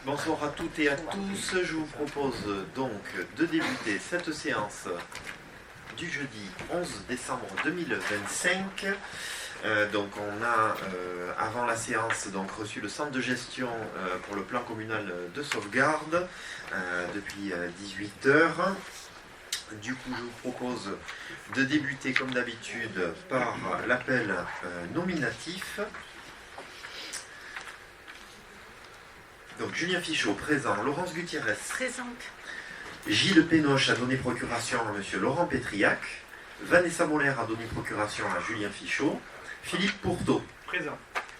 Bonsoir à toutes et à tous. Je vous propose donc de débuter cette séance du jeudi 11 décembre 2025. Donc on a, avant la séance, donc reçu le centre de gestion pour le plan communal de sauvegarde depuis 18h. Du coup, je vous propose de débuter comme d'habitude par l'appel nominatif. Donc Julien Fichot, présent. Laurence Gutiérrez. Présente. Gilles Pénoche a donné procuration à M. Laurent Pétriac. Vanessa Moller a donné procuration à Julien Fichot. Philippe Pourteau. Présent.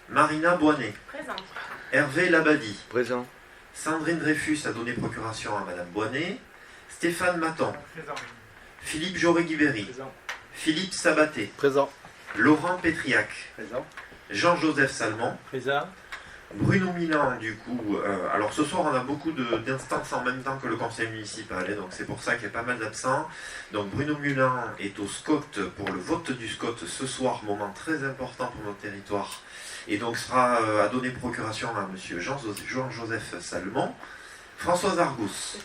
Marina Boinet. Présente. Hervé Labadie. Présent. Sandrine Dreyfus a donné procuration à Mme Boinet. Stéphane Maton. Présent. Philippe Joré-Guibéry. Présent. Philippe Sabaté. Présent. Laurent Pétriac. Présent. Jean-Joseph Salmon. Présent. Bruno Milan, du coup, alors ce soir on a beaucoup d'instances en même temps que le conseil municipal, et donc c'est pour ça qu'il y a pas mal d'absents. Donc Bruno Milan est au SCOT pour le vote du SCOT ce soir, moment très important pour notre territoire, et donc sera à donner procuration à M. Jean-Joseph Salmon. Françoise Argous.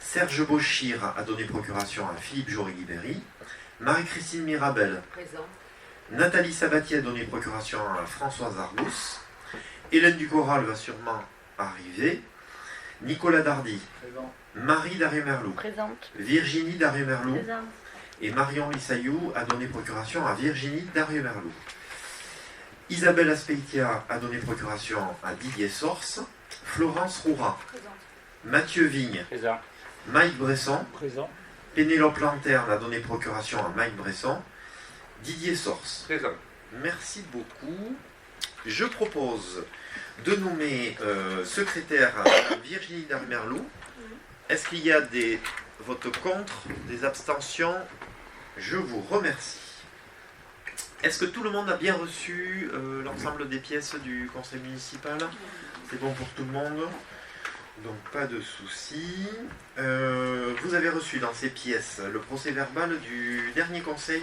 Serge Bochir a donné procuration à Philippe Joré-Guibéry. Marie-Christine Mirabel. Présent. Nathalie Sabatier a donné procuration à Françoise Argous. Hélène Ducorral va sûrement arriver. Nicolas Dardy. Présent. Marie Darrieux-Merlou. Présente. Virginie Darrieux-Merlou. Présente. Et Marion Lissaillou a donné procuration à Virginie Darrieux-Merlou. Isabelle Aspeitia a donné procuration à Didier Sorce. Florence Roura. Présente. Mathieu Vigne. Présent. Mike Bresson. Présent. Pénélope Lanterne a donné procuration à Mike Bresson. Didier Sorce. Présent. Merci beaucoup. Je propose de nommer secrétaire Virginie Darrieux-Merlou. Est-ce qu'il y a des votes contre, des abstentions? Je vous remercie. Est-ce que tout le monde a bien reçu l'ensemble des pièces du conseil municipal? C'est bon pour tout le monde? Donc pas de soucis. Vous avez reçu dans ces pièces le procès-verbal du dernier conseil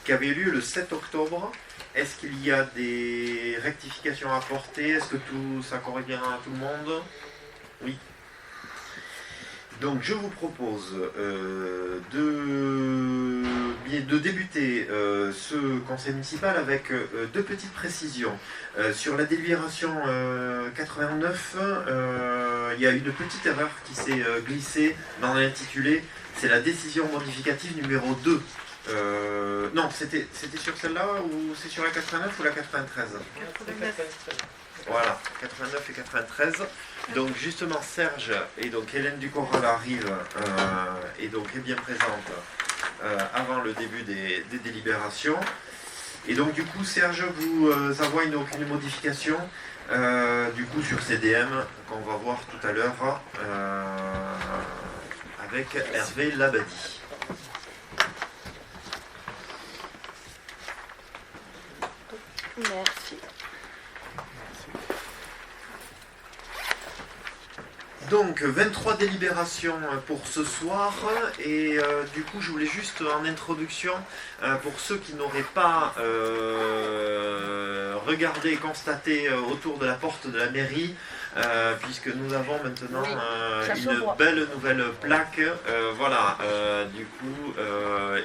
qui avait eu lieu le 7 octobre. Est-ce qu'il y a des rectifications à apporter? Est-ce que tout ça convient à tout le monde? Oui. Donc je vous propose de débuter ce conseil municipal avec deux petites précisions. Sur la délibération 89, il y a une petite erreur qui s'est glissée dans l'intitulé. C'est la décision modificative numéro 2. Non, c'était sur celle-là ou c'est sur la 89 ou la 93? 89. Voilà, 89 et 93. Donc justement Serge et donc Hélène Ducorral arrivent et donc est bien présente avant le début des délibérations. Et donc du coup Serge vous envoie aucune modification du coup sur CDM qu'on va voir tout à l'heure avec Hervé Labadie. Merci. Donc 23 délibérations pour ce soir et du coup je voulais juste en introduction pour ceux qui n'auraient pas regardé et constaté autour de la porte de la mairie puisque nous avons maintenant une belle nouvelle plaque voilà du coup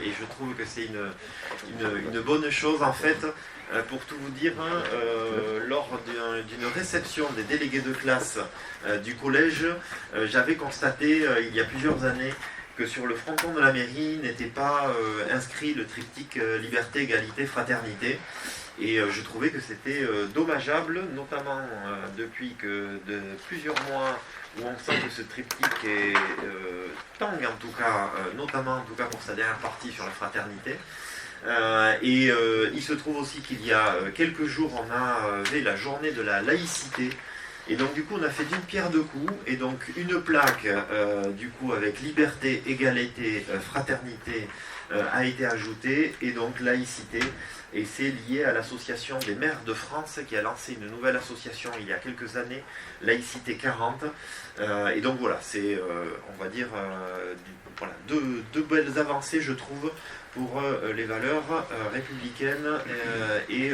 et je trouve que c'est une bonne chose en fait. Pour tout vous dire, lors d'une réception des délégués de classe du collège, j'avais constaté il y a plusieurs années que sur le fronton de la mairie n'était pas inscrit le triptyque liberté, égalité, fraternité. Et je trouvais que c'était dommageable, notamment depuis que de plusieurs mois où on sent que ce triptyque est tangue en tout cas, notamment en tout cas pour sa dernière partie sur la fraternité. Il se trouve aussi qu'il y a quelques jours on avait la journée de la laïcité et donc du coup on a fait d'une pierre deux coups et donc une plaque du coup avec liberté, égalité, fraternité a été ajoutée et donc laïcité et c'est lié à l'association des maires de France qui a lancé une nouvelle association il y a quelques années, Laïcité 40 et donc voilà c'est on va dire voilà, deux belles avancées je trouve pour les valeurs républicaines et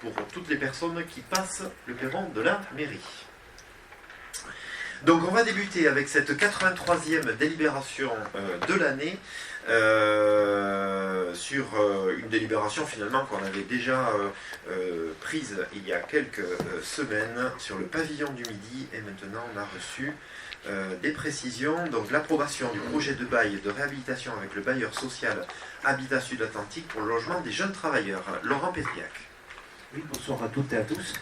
pour toutes les personnes qui passent le perron de la mairie. Donc on va débuter avec cette 83e délibération de l'année sur une délibération finalement qu'on avait déjà prise il y a quelques semaines sur le pavillon du Midi, et maintenant on a reçu des précisions. Donc l'approbation du projet de bail de réhabilitation avec le bailleur social Habitat Sud-Atlantique pour le logement des jeunes travailleurs. Laurent Pétriac. Oui, bonsoir à toutes et à tous.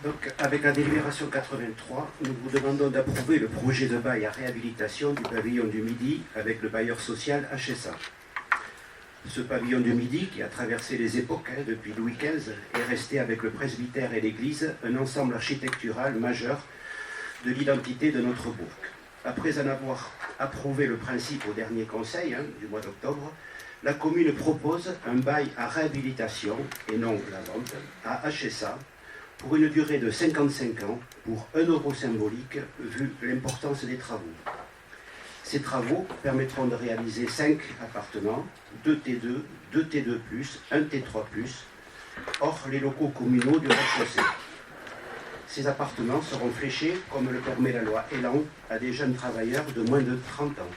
Donc, avec la délibération 83, nous vous demandons d'approuver le projet de bail à réhabilitation du pavillon du Midi avec le bailleur social HSA. Ce pavillon du Midi, qui a traversé les époques depuis Louis XV, est resté avec le presbytère et l'église un ensemble architectural majeur de l'identité de notre bourg. Après en avoir approuvé le principe au dernier conseil du mois d'octobre, la commune propose un bail à réhabilitation, et non la vente, à HSA, pour une durée de 55 ans, pour 1 euro symbolique, vu l'importance des travaux. Ces travaux permettront de réaliser 5 appartements, 2 T2, 2 T2+, 1 T3+, hors les locaux communaux du rez-de-chaussée. Ces appartements seront fléchés, comme le permet la loi Elan, à des jeunes travailleurs de moins de 30 ans.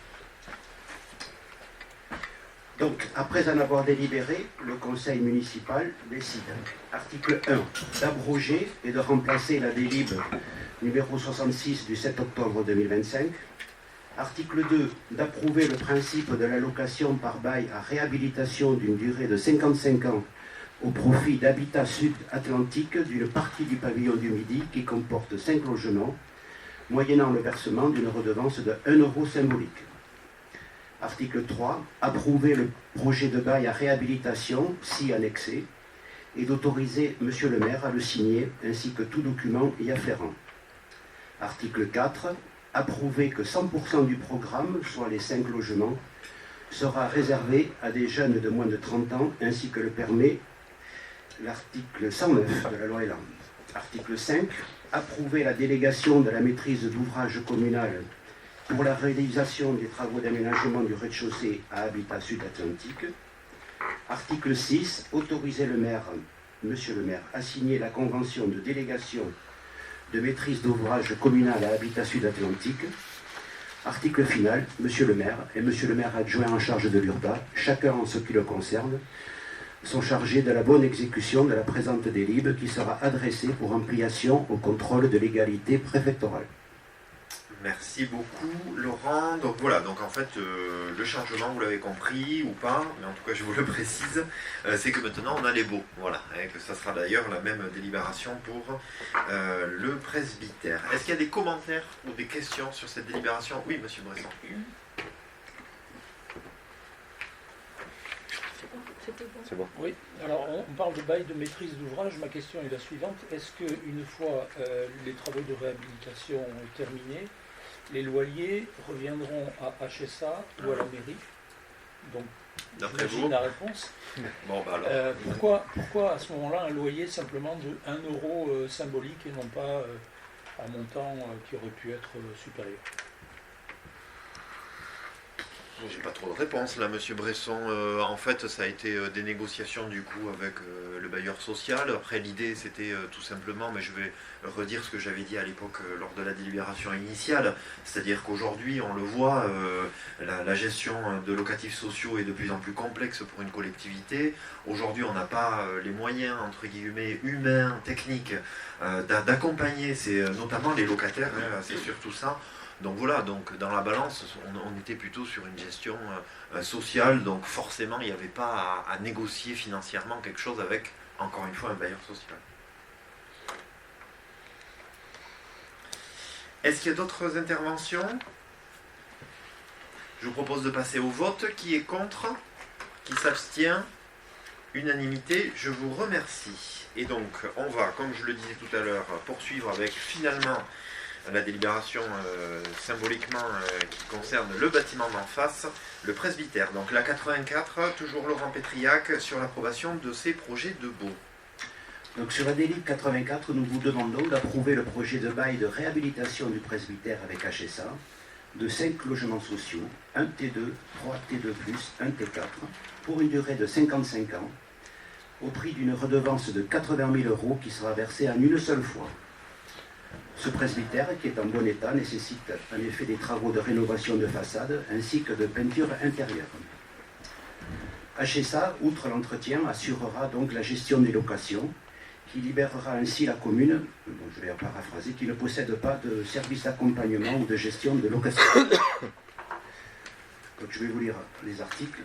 Donc, après en avoir délibéré, le conseil municipal décide, article 1, d'abroger et de remplacer la délib numéro 66 du 7 octobre 2025. Article 2, d'approuver le principe de l'allocation par bail à réhabilitation d'une durée de 55 ans au profit d'Habitat Sud-Atlantique d'une partie du pavillon du Midi qui comporte 5 logements, moyennant le versement d'une redevance de 1 euro symbolique. Article 3, approuver le projet de bail à réhabilitation, si annexé, et d'autoriser M. le maire à le signer, ainsi que tout document y afférent. Article 4, approuver que 100% du programme, soit les 5 logements, sera réservé à des jeunes de moins de 30 ans, ainsi que le permet l'article 109 de la loi Elan. Article 5, approuver la délégation de la maîtrise d'ouvrage communal pour la réalisation des travaux d'aménagement du rez-de-chaussée à Habitat Sud-Atlantique. Article 6, autoriser le maire, monsieur le maire, à signer la convention de délégation de maîtrise d'ouvrage communal à Habitat Sud-Atlantique. Article final, monsieur le maire et monsieur le maire adjoint en charge de l'URBA, chacun en ce qui le concerne, sont chargés de la bonne exécution de la présente délib qui sera adressée pour ampliation au contrôle de légalité préfectorale. Merci beaucoup Laurent. Donc voilà, donc en fait le changement, vous l'avez compris ou pas, mais en tout cas je vous le précise, c'est que maintenant on a les baux, voilà, et que ça sera d'ailleurs la même délibération pour le presbytère. Est-ce qu'il y a des commentaires ou des questions sur cette délibération? Oui, monsieur Bresson. C'est bon. Oui, alors on parle de bail de maîtrise d'ouvrage. Ma question est la suivante. Est-ce qu'une fois les travaux de réhabilitation terminés, les loyers reviendront à HSA ou à la mairie? Donc, j'imagine la réponse. Bon, bah alors. Pourquoi à ce moment-là un loyer simplement de 1 euro symbolique et non pas un montant qui aurait pu être supérieur? J'ai pas trop de réponse là, monsieur Bresson. En fait, ça a été des négociations du coup avec le bailleur social. Après, l'idée c'était tout simplement, mais je vais redire ce que j'avais dit à l'époque lors de la délibération initiale, c'est-à-dire qu'aujourd'hui, on le voit, la gestion de locatifs sociaux est de plus en plus complexe pour une collectivité. Aujourd'hui, on n'a pas les moyens, entre guillemets, humains, techniques, d'accompagner, notamment les locataires, c'est surtout ça. Donc voilà, donc dans la balance, on était plutôt sur une gestion sociale, donc forcément il n'y avait pas à négocier financièrement quelque chose avec, encore une fois, un bailleur social. Est-ce qu'il y a d'autres interventions? Je vous propose de passer au vote. Qui est contre? Qui s'abstient? Unanimité, je vous remercie. Et donc, on va, comme je le disais tout à l'heure, poursuivre avec finalement la délibération symboliquement qui concerne le bâtiment d'en face, le presbytère. Donc la 84, toujours Laurent Pétriac, sur l'approbation de ces projets de baux. Donc sur la délib 84, nous vous demandons d'approuver le projet de bail de réhabilitation du presbytère avec HSA de 5 logements sociaux, 1 T2, 3 T2+, 1 T4, pour une durée de 55 ans, au prix d'une redevance de 80 000 € qui sera versée en une seule fois. Ce presbytère, qui est en bon état, nécessite en effet des travaux de rénovation de façade ainsi que de peinture intérieure. HSA, outre l'entretien, assurera donc la gestion des locations, qui libérera ainsi la commune, je vais paraphraser, qui ne possède pas de service d'accompagnement ou de gestion de location. Donc je vais vous lire les articles.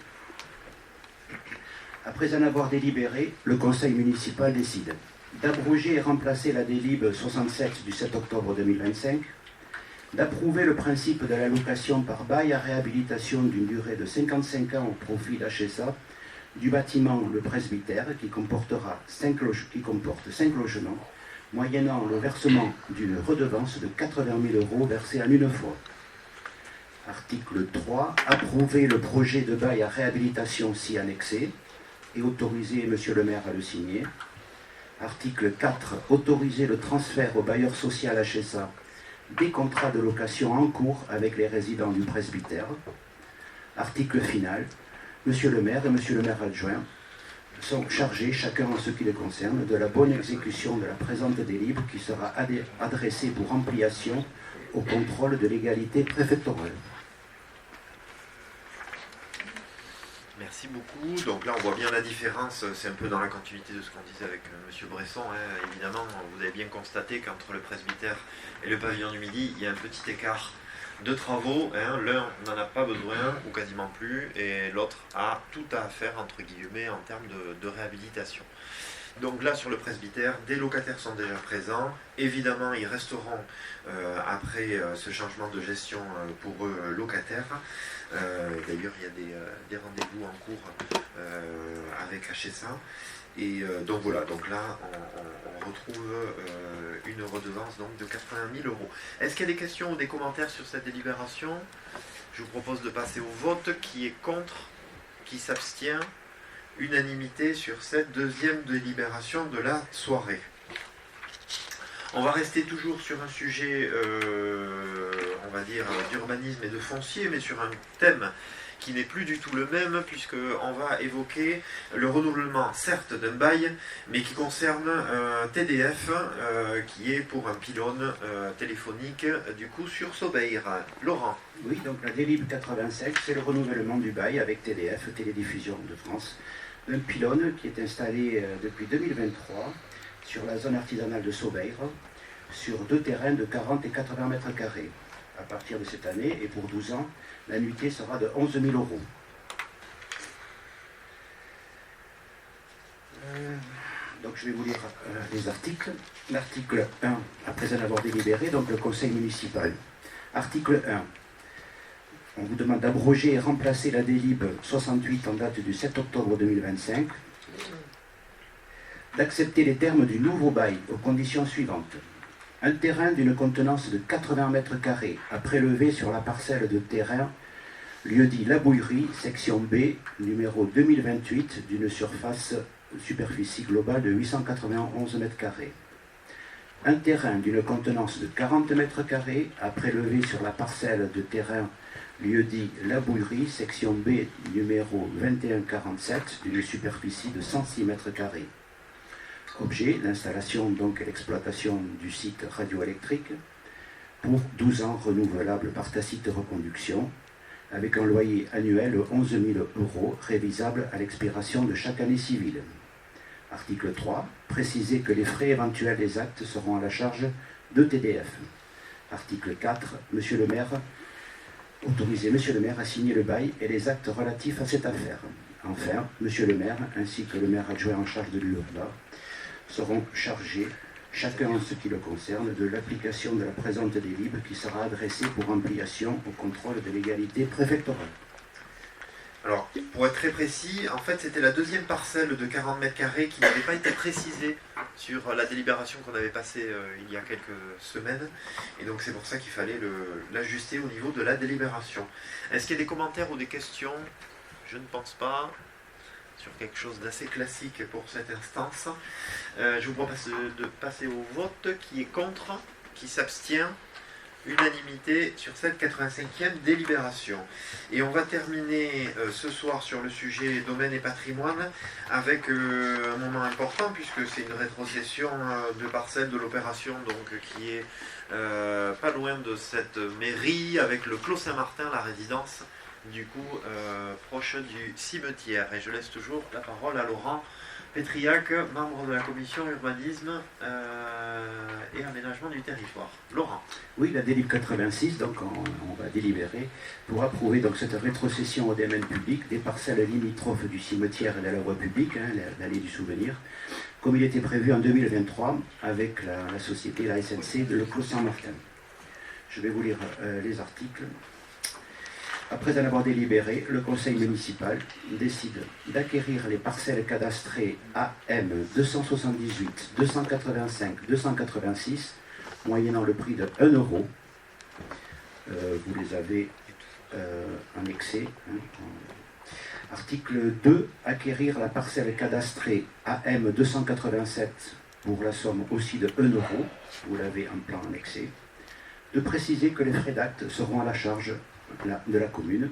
Après en avoir délibéré, le conseil municipal décide d'abroger et remplacer la délib 67 du 7 octobre 2025, d'approuver le principe de la location par bail à réhabilitation d'une durée de 55 ans au profit d'HSA du bâtiment Le Presbytère qui comporte 5 logements, moyennant le versement d'une redevance de 80 000 € versée en une fois. Article 3. Approuver le projet de bail à réhabilitation si annexé et autoriser M. le maire à le signer. Article 4. Autoriser le transfert au bailleur social HSA des contrats de location en cours avec les résidents du presbytère. Article final. Monsieur le maire et monsieur le maire adjoint sont chargés, chacun en ce qui les concerne, de la bonne exécution de la présente délib qui sera adressée pour ampliation au contrôle de légalité préfectorale. Merci beaucoup. Donc là, on voit bien la différence. C'est un peu dans la continuité de ce qu'on disait avec M. Bresson. Évidemment, vous avez bien constaté qu'entre le presbytère et le pavillon du Midi, il y a un petit écart de travaux. L'un n'en a pas besoin, ou quasiment plus, et l'autre a tout à faire, entre guillemets, en termes de réhabilitation. Donc là, sur le presbytère, des locataires sont déjà présents. Évidemment, ils resteront après ce changement de gestion pour eux locataires. D'ailleurs, il y a des rendez-vous en cours avec HSA. Et donc voilà, donc là, on retrouve une redevance donc, de 80 000 €. Est-ce qu'il y a des questions ou des commentaires sur cette délibération? Je vous propose de passer au vote. Qui est contre? Qui s'abstient? Unanimité sur cette deuxième délibération de la soirée. On va rester toujours sur un sujet, on va dire, d'urbanisme et de foncier, mais sur un thème qui n'est plus du tout le même, puisqu'on va évoquer le renouvellement, certes, d'un bail, mais qui concerne un TDF, qui est pour un pylône téléphonique, du coup, sur Sobeir. Laurent. Oui, donc la délib 85, c'est le renouvellement du bail avec TDF, Télédiffusion de France, d'un pylône qui est installé depuis 2023 sur la zone artisanale de Sobeir, sur 2 terrains de 40 et 80 mètres carrés. À partir de cette année, et pour 12 ans, l'annuité sera de 11 000 €. Donc je vais vous lire les articles. L'article 1, après en avoir délibéré, donc le conseil municipal. Article 1. On vous demande d'abroger et remplacer la délib 68 en date du 7 octobre 2025, d'accepter les termes du nouveau bail aux conditions suivantes. Un terrain d'une contenance de 80 mètres carrés à prélever sur la parcelle de terrain lieu-dit La Bouillerie, section B, numéro 2028, d'une superficie globale de 891 mètres carrés. Un terrain d'une contenance de 40 mètres carrés à prélever sur la parcelle de terrain lieu-dit La Bouillerie, section B, numéro 2147, d'une superficie de 106 mètres carrés. Objet, l'installation donc et l'exploitation du site radioélectrique pour 12 ans renouvelable par tacite reconduction, avec un loyer annuel de 11 000 € révisable à l'expiration de chaque année civile. Article 3. Préciser que les frais éventuels des actes seront à la charge de TDF. Article 4. Monsieur le maire, autoriser Monsieur le maire à signer le bail et les actes relatifs à cette affaire. Enfin, Monsieur le maire, ainsi que le maire adjoint en charge de l'URBA, seront chargés, chacun en ce qui le concerne, de l'application de la présente délib qui sera adressée pour ampliation au contrôle de légalité préfectorale. Alors, pour être très précis, en fait, c'était la deuxième parcelle de 40 mètres carrés qui n'avait pas été précisée sur la délibération qu'on avait passée il y a quelques semaines. Et donc, c'est pour ça qu'il fallait l'ajuster au niveau de la délibération. Est-ce qu'il y a des commentaires ou des questions? Je ne pense pas. Sur quelque chose d'assez classique pour cette instance. Je vous propose de passer au vote. Qui est contre? Qui s'abstient? unanimité sur cette 85e délibération. Et on va terminer ce soir sur le sujet domaine et patrimoine avec un moment important, puisque c'est une rétrocession de parcelles de l'opération, donc qui est pas loin de cette mairie, avec le Clos Saint-Martin, la résidence, du coup proche du cimetière. Et je laisse toujours la parole à Laurent Pétriac, membre de la commission urbanisme et aménagement du territoire. Laurent. Oui, la délib 86, donc on va délibérer pour approuver donc cette rétrocession au domaine public des parcelles limitrophes du cimetière et de la voie publique, l'allée du souvenir, comme il était prévu en 2023 avec la société, la SNC, de Le Clos Saint-Martin. Je vais vous lire les articles. Après en avoir délibéré, le conseil municipal décide d'acquérir les parcelles cadastrées AM 278, 285, 286, moyennant le prix de 1 euro. Vous les avez annexés. Article 2, acquérir la parcelle cadastrée AM 287 pour la somme aussi de 1 euro. Vous l'avez en plan annexé. De préciser que les frais d'acte seront à la charge de la commune,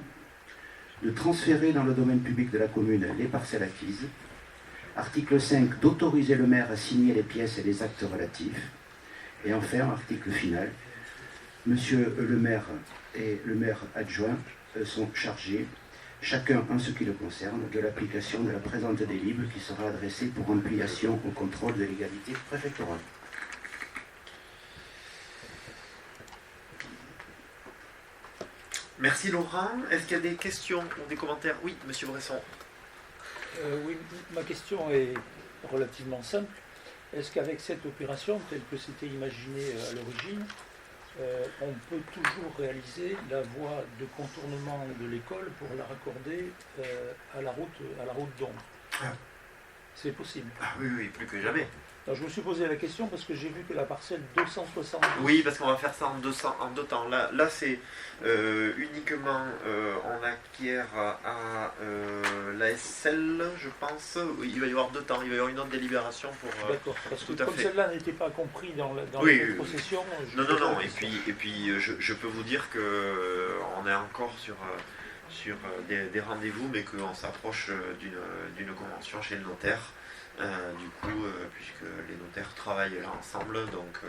de transférer dans le domaine public de la commune les parcelles acquises. Article 5, d'autoriser le maire à signer les pièces et les actes relatifs. Et enfin, article final, monsieur le maire et le maire adjoint sont chargés, chacun en ce qui le concerne, de l'application de la présente délib qui sera adressée pour ampliation au contrôle de légalité préfectorale. Merci Laurent. Est-ce qu'il y a des questions ou des commentaires? Oui, monsieur Bresson. Oui, ma question est relativement simple. Est-ce qu'avec cette opération, telle que c'était imaginé à l'origine, on peut toujours réaliser la voie de contournement de l'école pour la raccorder à la route d'ombre? C'est possible. Ah oui, oui, plus que jamais. Alors, je me suis posé la question parce que j'ai vu que la parcelle 270... Oui, parce qu'on va faire ça en deux temps. Là c'est uniquement, on acquiert à l'ASL, je pense. Oui, il va y avoir 2 temps, il va y avoir une autre délibération pour... D'accord, parce que comme celle-là n'était pas compris dans la possession... Non, et puis je peux vous dire qu'on est encore sur des rendez-vous, mais qu'on s'approche d'une convention chez le notaire. Puisque les notaires travaillent là ensemble, donc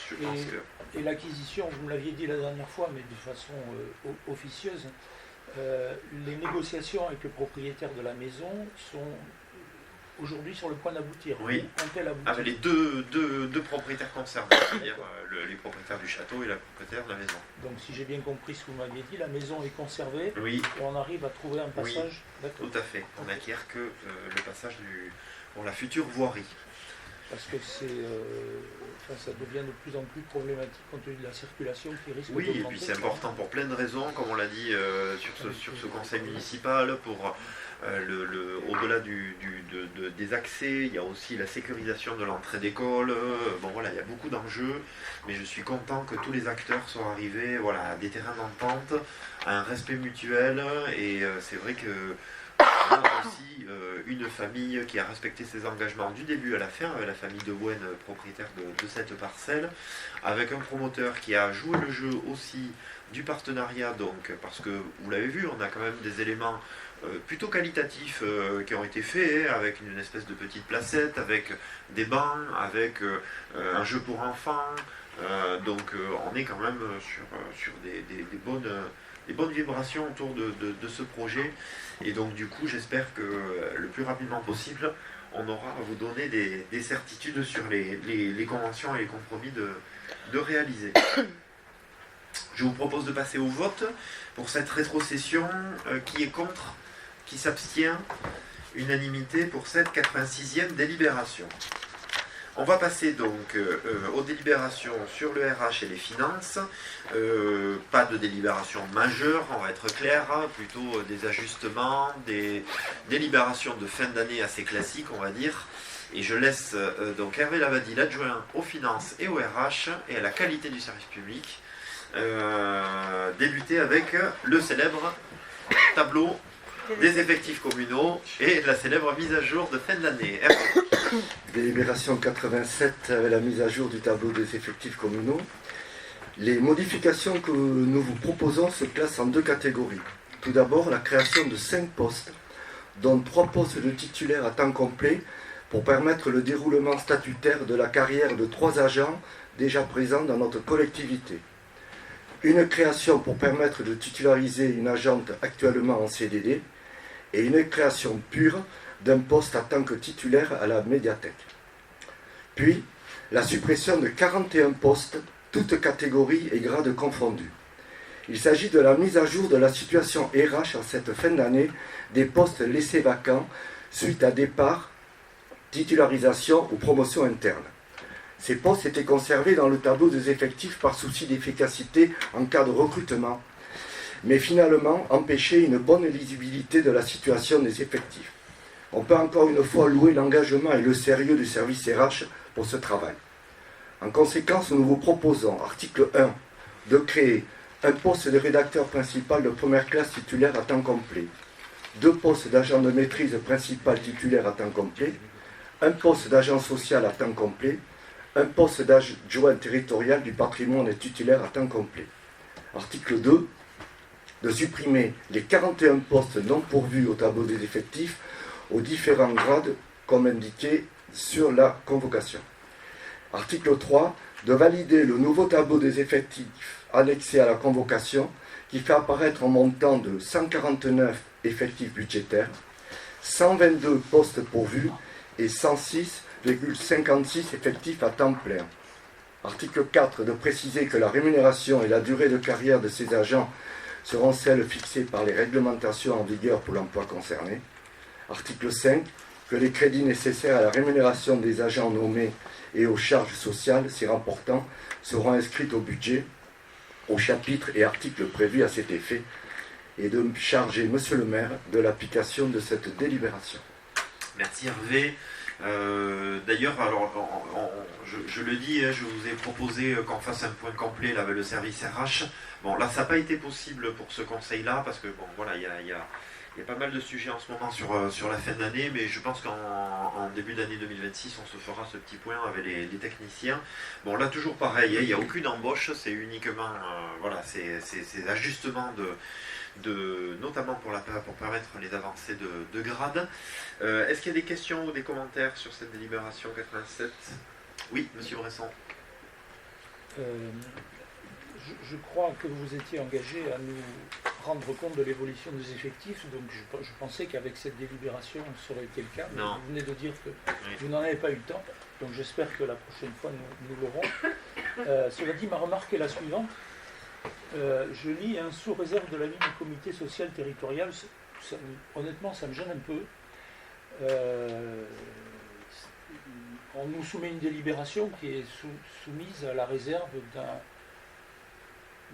je pense que... Et l'acquisition, vous me l'aviez dit la dernière fois, mais de façon officieuse, les négociations avec le propriétaire de la maison sont aujourd'hui sur le point d'aboutir. Oui, avec les deux propriétaires concernés, c'est-à-dire les propriétaires du château et la propriétaire de la maison. Donc si j'ai bien compris ce que vous m'aviez dit, la maison est conservée, oui. Et on arrive à trouver un passage. Oui, tout à fait. On n'acquiert que le passage pour la future voirie. Parce que ça devient de plus en plus problématique compte tenu de la circulation qui risque d'augmenter. Oui, et puis c'est important pour plein de raisons, comme on l'a dit sur ce conseil municipal, pour au-delà des accès, il y a aussi la sécurisation de l'entrée d'école. Bon voilà, il y a beaucoup d'enjeux, mais je suis content que tous les acteurs soient arrivés à des terrains d'entente, à un respect mutuel, et c'est vrai que on a aussi une famille qui a respecté ses engagements du début à la fin, la famille de Bouen, propriétaire de cette parcelle, avec un promoteur qui a joué le jeu aussi du partenariat, donc parce que vous l'avez vu, on a quand même des éléments plutôt qualitatifs qui ont été faits, avec une espèce de petite placette, avec des bancs, avec un jeu pour enfants, donc on est quand même sur des bonnes vibrations autour de ce projet, et donc du coup j'espère que le plus rapidement possible on aura à vous donner des certitudes sur les conventions et les compromis de réaliser. Je vous propose de passer au vote pour cette rétrocession. Qui est contre, qui s'abstient? Unanimité pour cette 86e délibération. On va passer donc aux délibérations sur le RH et les finances. Pas de délibération majeure, on va être clair, plutôt des ajustements, des délibérations de fin d'année assez classiques, on va dire. Et je laisse donc Hervé Lavadie, l'adjoint aux finances et au RH et à la qualité du service public, débuter avec le célèbre tableau des effectifs communaux et la célèbre mise à jour de fin de l'année. Délibération 87, la mise à jour du tableau des effectifs communaux. Les modifications que nous vous proposons se classent en 2 catégories. Tout d'abord, la création de 5 postes, dont 3 postes de titulaires à temps complet pour permettre le déroulement statutaire de la carrière de 3 agents déjà présents dans notre collectivité. Une création pour permettre de titulariser une agente actuellement en CDD et une création pure d'un poste en tant que titulaire à la médiathèque. Puis, la suppression de 41 postes, toutes catégories et grades confondus. Il s'agit de la mise à jour de la situation RH en cette fin d'année des postes laissés vacants suite à départ, titularisation ou promotion interne. Ces postes étaient conservés dans le tableau des effectifs par souci d'efficacité en cas de recrutement, mais finalement empêchaient une bonne lisibilité de la situation des effectifs. On peut encore une fois louer l'engagement et le sérieux du service RH pour ce travail. En conséquence, nous vous proposons, article 1, de créer un poste de rédacteur principal de première classe titulaire à temps complet, 2 postes d'agent de maîtrise principal titulaire à temps complet, un poste d'agent social à temps complet, un poste d'adjoint territorial du patrimoine et titulaire à temps complet. Article 2, de supprimer les 41 postes non pourvus au tableau des effectifs aux différents grades comme indiqué sur la convocation. Article 3, de valider le nouveau tableau des effectifs annexé à la convocation qui fait apparaître un montant de 149 effectifs budgétaires, 122 postes pourvus et 106,56 effectifs à temps plein. Article 4, de préciser que la rémunération et la durée de carrière de ces agents seront celles fixées par les réglementations en vigueur pour l'emploi concerné. Article 5, que les crédits nécessaires à la rémunération des agents nommés et aux charges sociales s'y rapportant seront inscrits au budget, au chapitre et articles prévus à cet effet, et de charger Monsieur le maire de l'application de cette délibération. Merci Hervé. D'ailleurs, alors, je le dis, je vous ai proposé qu'on fasse un point complet là, avec le service RH. Bon, là, ça n'a pas été possible pour ce conseil-là, parce que, bon, voilà, il y a pas mal de sujets en ce moment sur la fin d'année, mais je pense qu'en début d'année 2026, on se fera ce petit point avec les techniciens. Bon, là, toujours pareil, il n'y a aucune embauche, c'est uniquement, voilà, ces ajustements notamment pour permettre les avancées de grade. Est-ce qu'il y a des questions ou des commentaires sur cette délibération 87 ? Oui, monsieur Bresson. Je crois que vous étiez engagé à nous rendre compte de l'évolution des effectifs, donc je pensais qu'avec cette délibération, ça aurait été le cas. Mais vous venez de dire que vous n'en avez pas eu le temps, donc j'espère que la prochaine fois, nous l'aurons. Cela dit, ma remarque est la suivante. Je lis sous réserve de l'avis du comité social territorial. Honnêtement, ça me gêne un peu. On nous soumet une délibération qui est soumise à la réserve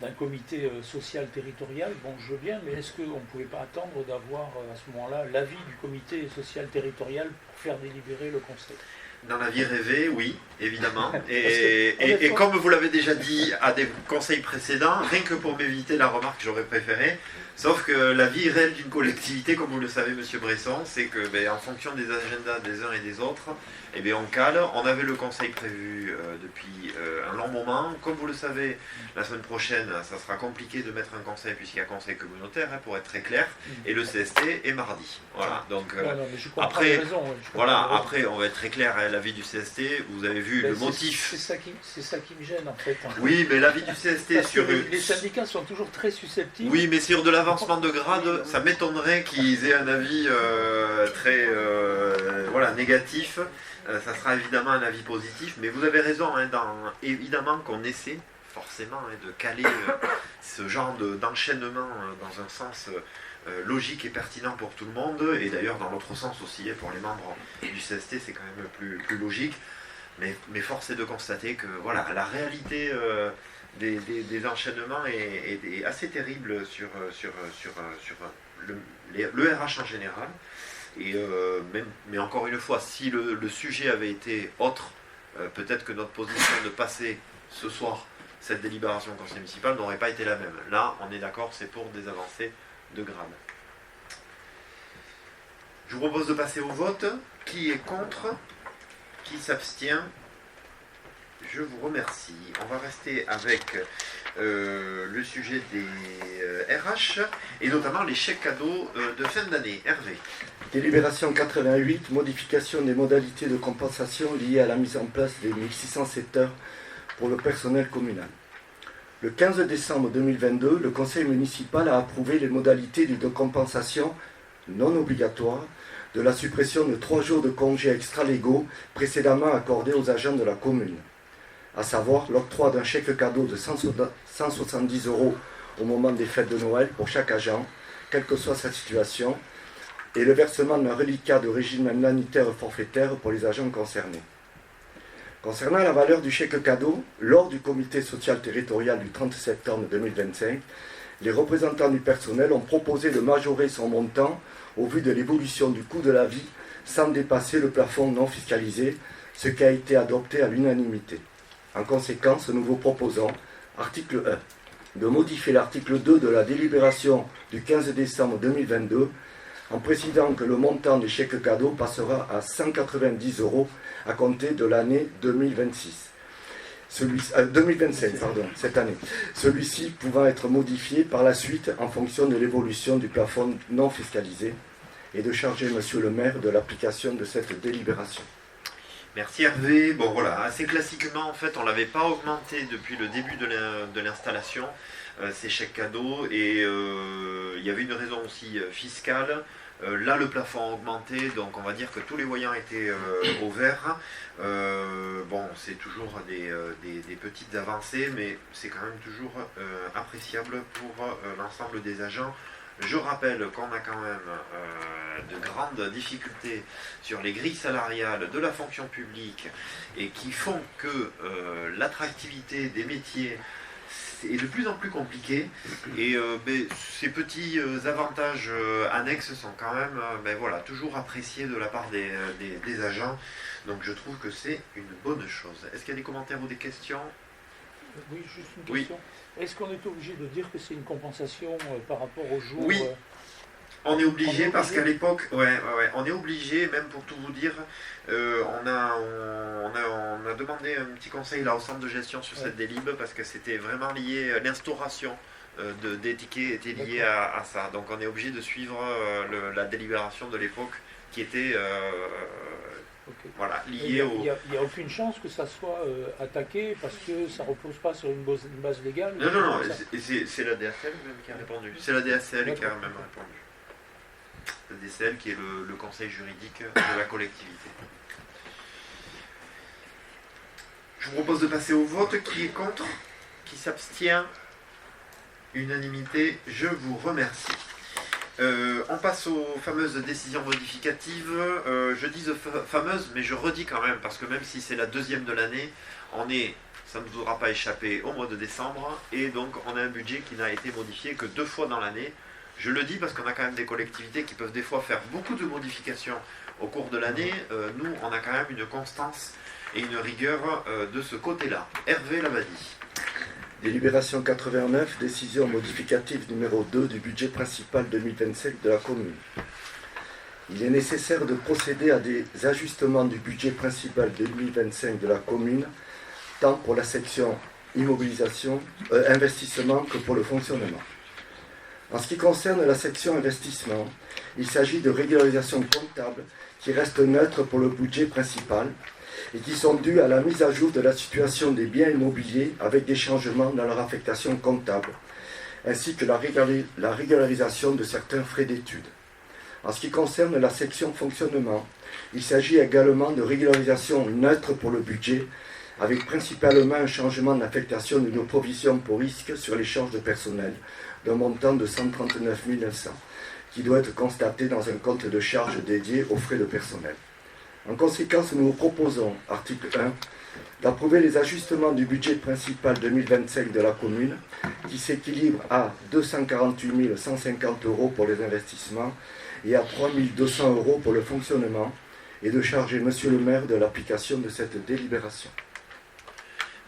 d'un comité social territorial. Bon, je veux bien, mais est-ce qu'on ne pouvait pas attendre d'avoir à ce moment-là l'avis du comité social territorial pour faire délibérer le conseil ? Dans la vie rêvée, oui, évidemment. Et comme vous l'avez déjà dit à des conseils précédents, rien que pour m'éviter la remarque, j'aurais préféré. Sauf que la vie réelle d'une collectivité, comme vous le savez, monsieur Bresson, c'est que en fonction des agendas des uns et des autres, on cale. On avait le conseil prévu depuis un long moment. Comme vous le savez, la semaine prochaine, ça sera compliqué de mettre un conseil puisqu'il y a conseil communautaire, pour être très clair, et le CST est mardi. Voilà. Donc après, après, on va être très clair. L'avis du CST, vous avez vu le motif. C'est ça qui me gêne en fait. Oui, mais l'avis du CST sur les syndicats sont toujours très susceptibles. Oui, mais sur de l'avancement de grade, ça m'étonnerait qu'ils aient un avis très négatif. Ça sera évidemment un avis positif, mais vous avez raison, évidemment qu'on essaie forcément de caler ce genre d'enchaînement dans un sens logique et pertinent pour tout le monde, et d'ailleurs dans l'autre sens aussi, pour les membres du CST, c'est quand même plus logique, mais force est de constater que voilà, la réalité des enchaînements est assez terrible sur le RH en général. Mais encore une fois, si le sujet avait été autre, peut-être que notre position de passer ce soir cette délibération au conseil municipal n'aurait pas été la même. Là, on est d'accord, c'est pour des avancées de grade. Je vous propose de passer au vote. Qui est contre ? Qui s'abstient ? je vous remercie. On va rester avec le sujet des RH et notamment les chèques cadeaux de fin d'année. Hervé. Délibération 88, modification des modalités de compensation liées à la mise en place des 1607 heures pour le personnel communal. Le 15 décembre 2022, le conseil municipal a approuvé les modalités de compensation non obligatoire de la suppression de 3 jours de congés extra-légaux précédemment accordés aux agents de la commune, à savoir l'octroi d'un chèque cadeau de 170 € au moment des fêtes de Noël pour chaque agent, quelle que soit sa situation, et le versement d'un reliquat de régime indemnitaire forfaitaire pour les agents concernés. Concernant la valeur du chèque cadeau, lors du comité social territorial du 30 septembre 2025, les représentants du personnel ont proposé de majorer son montant au vu de l'évolution du coût de la vie sans dépasser le plafond non fiscalisé, ce qui a été adopté à l'unanimité. En conséquence, nous vous proposons, article 1, de modifier l'article 2 de la délibération du 15 décembre 2022 en précisant que le montant des chèques cadeaux passera à 190 € à compter de l'année 2026. 2025, cette année. Celui-ci pouvant être modifié par la suite en fonction de l'évolution du plafond non fiscalisé et de charger Monsieur le maire de l'application de cette délibération. Merci Hervé. Bon voilà, assez classiquement en fait on ne l'avait pas augmenté depuis le début de l'installation, ces chèques cadeaux, et il y avait une raison aussi fiscale. Là le plafond a augmenté, donc on va dire que tous les voyants étaient au vert. Bon, c'est toujours des petites avancées, mais c'est quand même toujours appréciable pour l'ensemble des agents. Je rappelle qu'on a quand même de grandes difficultés sur les grilles salariales de la fonction publique et qui font que l'attractivité des métiers est de plus en plus compliquée, et ces petits avantages annexes sont quand même voilà, toujours appréciés de la part des agents, donc je trouve que c'est une bonne chose. Est-ce qu'il y a des commentaires ou des questions? Oui, juste une question. Oui. Est-ce qu'on est obligé de dire que c'est une compensation par rapport au jour? Oui. On est obligé parce qu'à l'époque, on est obligé, même pour tout vous dire, on a demandé un petit conseil là au centre de gestion sur cette délib parce que c'était vraiment lié, l'instauration des tickets était liée à ça. Donc on est obligé de suivre la délibération de l'époque qui était voilà, liée au... Il n'y a aucune chance que ça soit attaqué parce que ça ne repose pas sur une base légale? Non, c'est la DSL même qui a répondu. C'est la DSL qui a même répondu. Le DCL qui est le conseil juridique de la collectivité. Je vous propose de passer au vote. Qui est contre? Qui s'abstient? Unanimité, je vous remercie. On passe aux fameuses décisions modificatives. Je dis fameuses, mais je redis quand même, parce que même si c'est la deuxième de l'année, ça ne nous aura pas échappé au mois de décembre, et donc on a un budget qui n'a été modifié que 2 fois dans l'année. Je le dis parce qu'on a quand même des collectivités qui peuvent des fois faire beaucoup de modifications au cours de l'année. Nous, on a quand même une constance et une rigueur de ce côté-là. Hervé Lavadi. Délibération 89, décision modificative numéro 2 du budget principal 2025 de la commune. Il est nécessaire de procéder à des ajustements du budget principal 2025 de la commune, tant pour la section investissement que pour le fonctionnement. En ce qui concerne la section investissement, il s'agit de régularisations comptables qui restent neutres pour le budget principal et qui sont dues à la mise à jour de la situation des biens immobiliers avec des changements dans leur affectation comptable, ainsi que la régularisation de certains frais d'études. En ce qui concerne la section fonctionnement, il s'agit également de régularisation neutre pour le budget, avec principalement un changement d'affectation d'une provision pour risque sur l'échange de personnel, d'un montant de 139 900, qui doit être constaté dans un compte de charge dédié aux frais de personnel. En conséquence, nous vous proposons, article 1, d'approuver les ajustements du budget principal 2025 de la commune, qui s'équilibre à 248 150 € pour les investissements et à 3 200 € pour le fonctionnement, et de charger Monsieur le maire de l'application de cette délibération.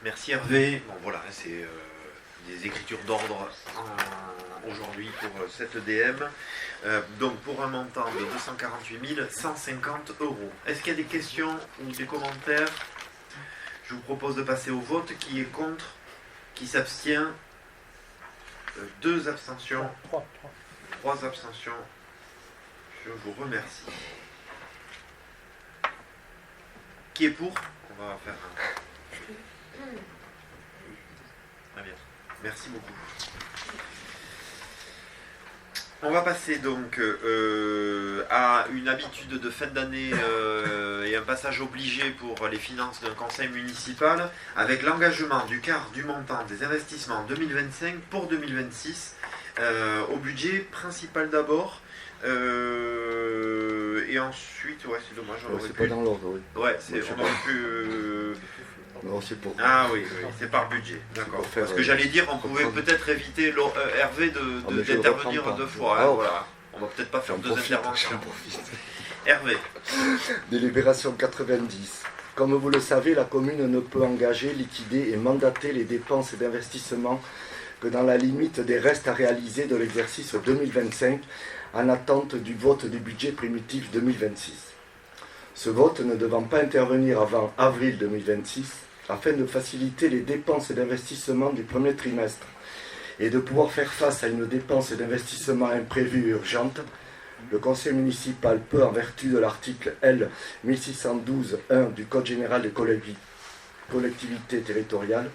Merci Hervé. Bon voilà, c'est des écritures d'ordre aujourd'hui pour cette DM. Donc pour un montant de 248 150 €. Est-ce qu'il y a des questions ou des commentaires? Je vous propose de passer au vote. Qui est contre? Qui s'abstient? 2 abstentions. 3 abstentions. Je vous remercie. Qui est pour? On va faire un... Très bien. Merci beaucoup. On va passer donc à une habitude de fin d'année et un passage obligé pour les finances d'un conseil municipal avec l'engagement du quart du montant des investissements 2025 pour 2026 au budget principal d'abord et ensuite, ouais c'est dommage, on aurait c'est pu... pas dans l'ordre, oui. Ouais, on aurait pu... Non, c'est pour... Ah oui, c'est par budget, d'accord. Parce que j'allais dire, on pouvait peut-être éviter Hervé d'intervenir 2 fois. Hein, voilà. On va peut-être pas faire 2 interventions. Hervé. Délibération 90. Comme vous le savez, la commune ne peut engager, liquider et mandater les dépenses d'investissement que dans la limite des restes à réaliser de l'exercice 2025 en attente du vote du budget primitif 2026. Ce vote ne devant pas intervenir avant avril 2026, afin de faciliter les dépenses d'investissement du premier trimestre et de pouvoir faire face à une dépense d'investissement imprévue et urgente, le conseil municipal peut, en vertu de l'article L 1612-1 du Code général des collectivités territoriales,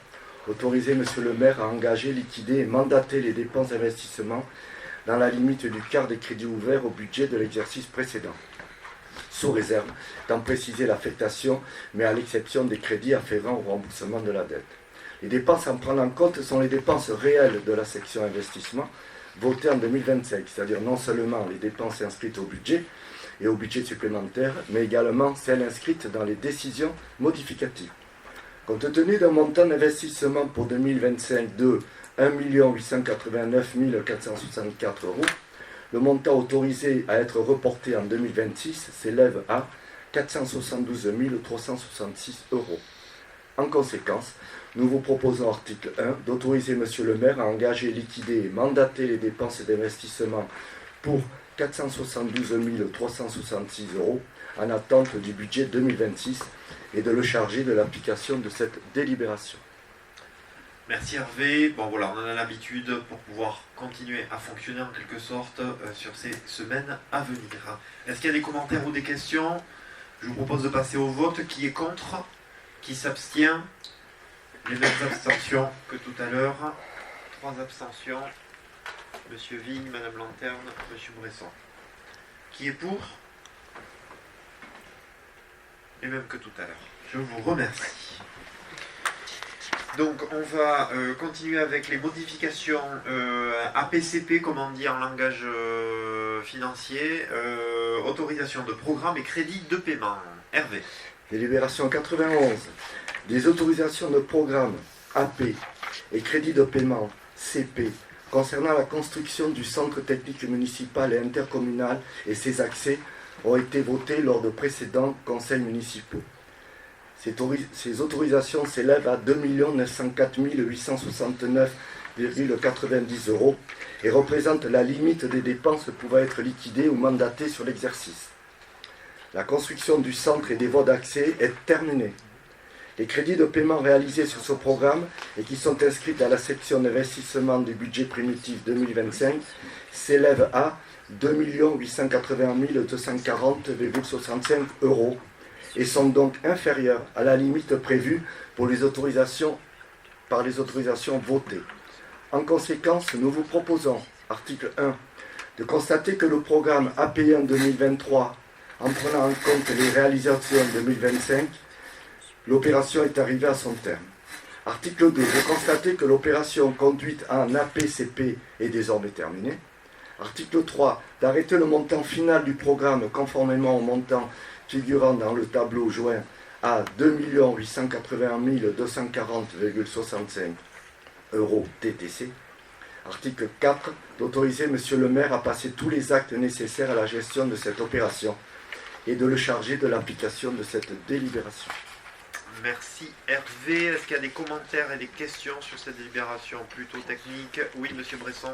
autoriser M. le maire à engager, liquider et mandater les dépenses d'investissement dans la limite du quart des crédits ouverts au budget de l'exercice précédent, sous réserve d'en préciser l'affectation, mais à l'exception des crédits afférents au remboursement de la dette. Les dépenses à prendre en compte sont les dépenses réelles de la section investissement votée en 2025, c'est-à-dire non seulement les dépenses inscrites au budget et au budget supplémentaire, mais également celles inscrites dans les décisions modificatives. Compte tenu d'un montant d'investissement pour 2025 de 1 889 464 €, le montant autorisé à être reporté en 2026 s'élève à 472 366 €. En conséquence, nous vous proposons, article 1, d'autoriser M. le maire à engager, liquider et mandater les dépenses d'investissement pour 472 366 € en attente du budget 2026 et de le charger de l'application de cette délibération. Merci Hervé. Bon voilà, on en a l'habitude pour pouvoir continuer à fonctionner en quelque sorte sur ces semaines à venir. Est-ce qu'il y a des commentaires ou des questions? Je vous propose de passer au vote. Qui est contre? Qui s'abstient? Les mêmes abstentions que tout à l'heure. 3 abstentions. Monsieur Vigne, Madame Lanterne, Monsieur Bresson. Qui est pour? Les mêmes que tout à l'heure. Je vous remercie. Donc on va continuer avec les modifications APCP, comme on dit en langage financier, autorisation de programme et crédit de paiement. Hervé. Délibération 91. Des autorisations de programme AP et crédit de paiement CP concernant la construction du centre technique municipal et intercommunal et ses accès ont été votées lors de précédents conseils municipaux. Ces autorisations s'élèvent à 2 904 869,90 € et représentent la limite des dépenses pouvant être liquidées ou mandatées sur l'exercice. La construction du centre et des voies d'accès est terminée. Les crédits de paiement réalisés sur ce programme et qui sont inscrits dans la section d'investissement du budget primitif 2025 s'élèvent à 2 880 240,65 € et sont donc inférieurs à la limite prévue pour les autorisations, par les autorisations votées. En conséquence, nous vous proposons, article 1, de constater que le programme AP1 2023, en prenant en compte les réalisations 2025, l'opération est arrivée à son terme. Article 2, de constater que l'opération conduite en APCP est désormais terminée. Article 3, d'arrêter le montant final du programme conformément au montant figurant dans le tableau joint à 2 881 240,65 € TTC. Article 4, d'autoriser M. le maire à passer tous les actes nécessaires à la gestion de cette opération et de le charger de l'application de cette délibération. Merci Hervé. Est-ce qu'il y a des commentaires et des questions sur cette délibération plutôt technique? Oui, Monsieur Bresson.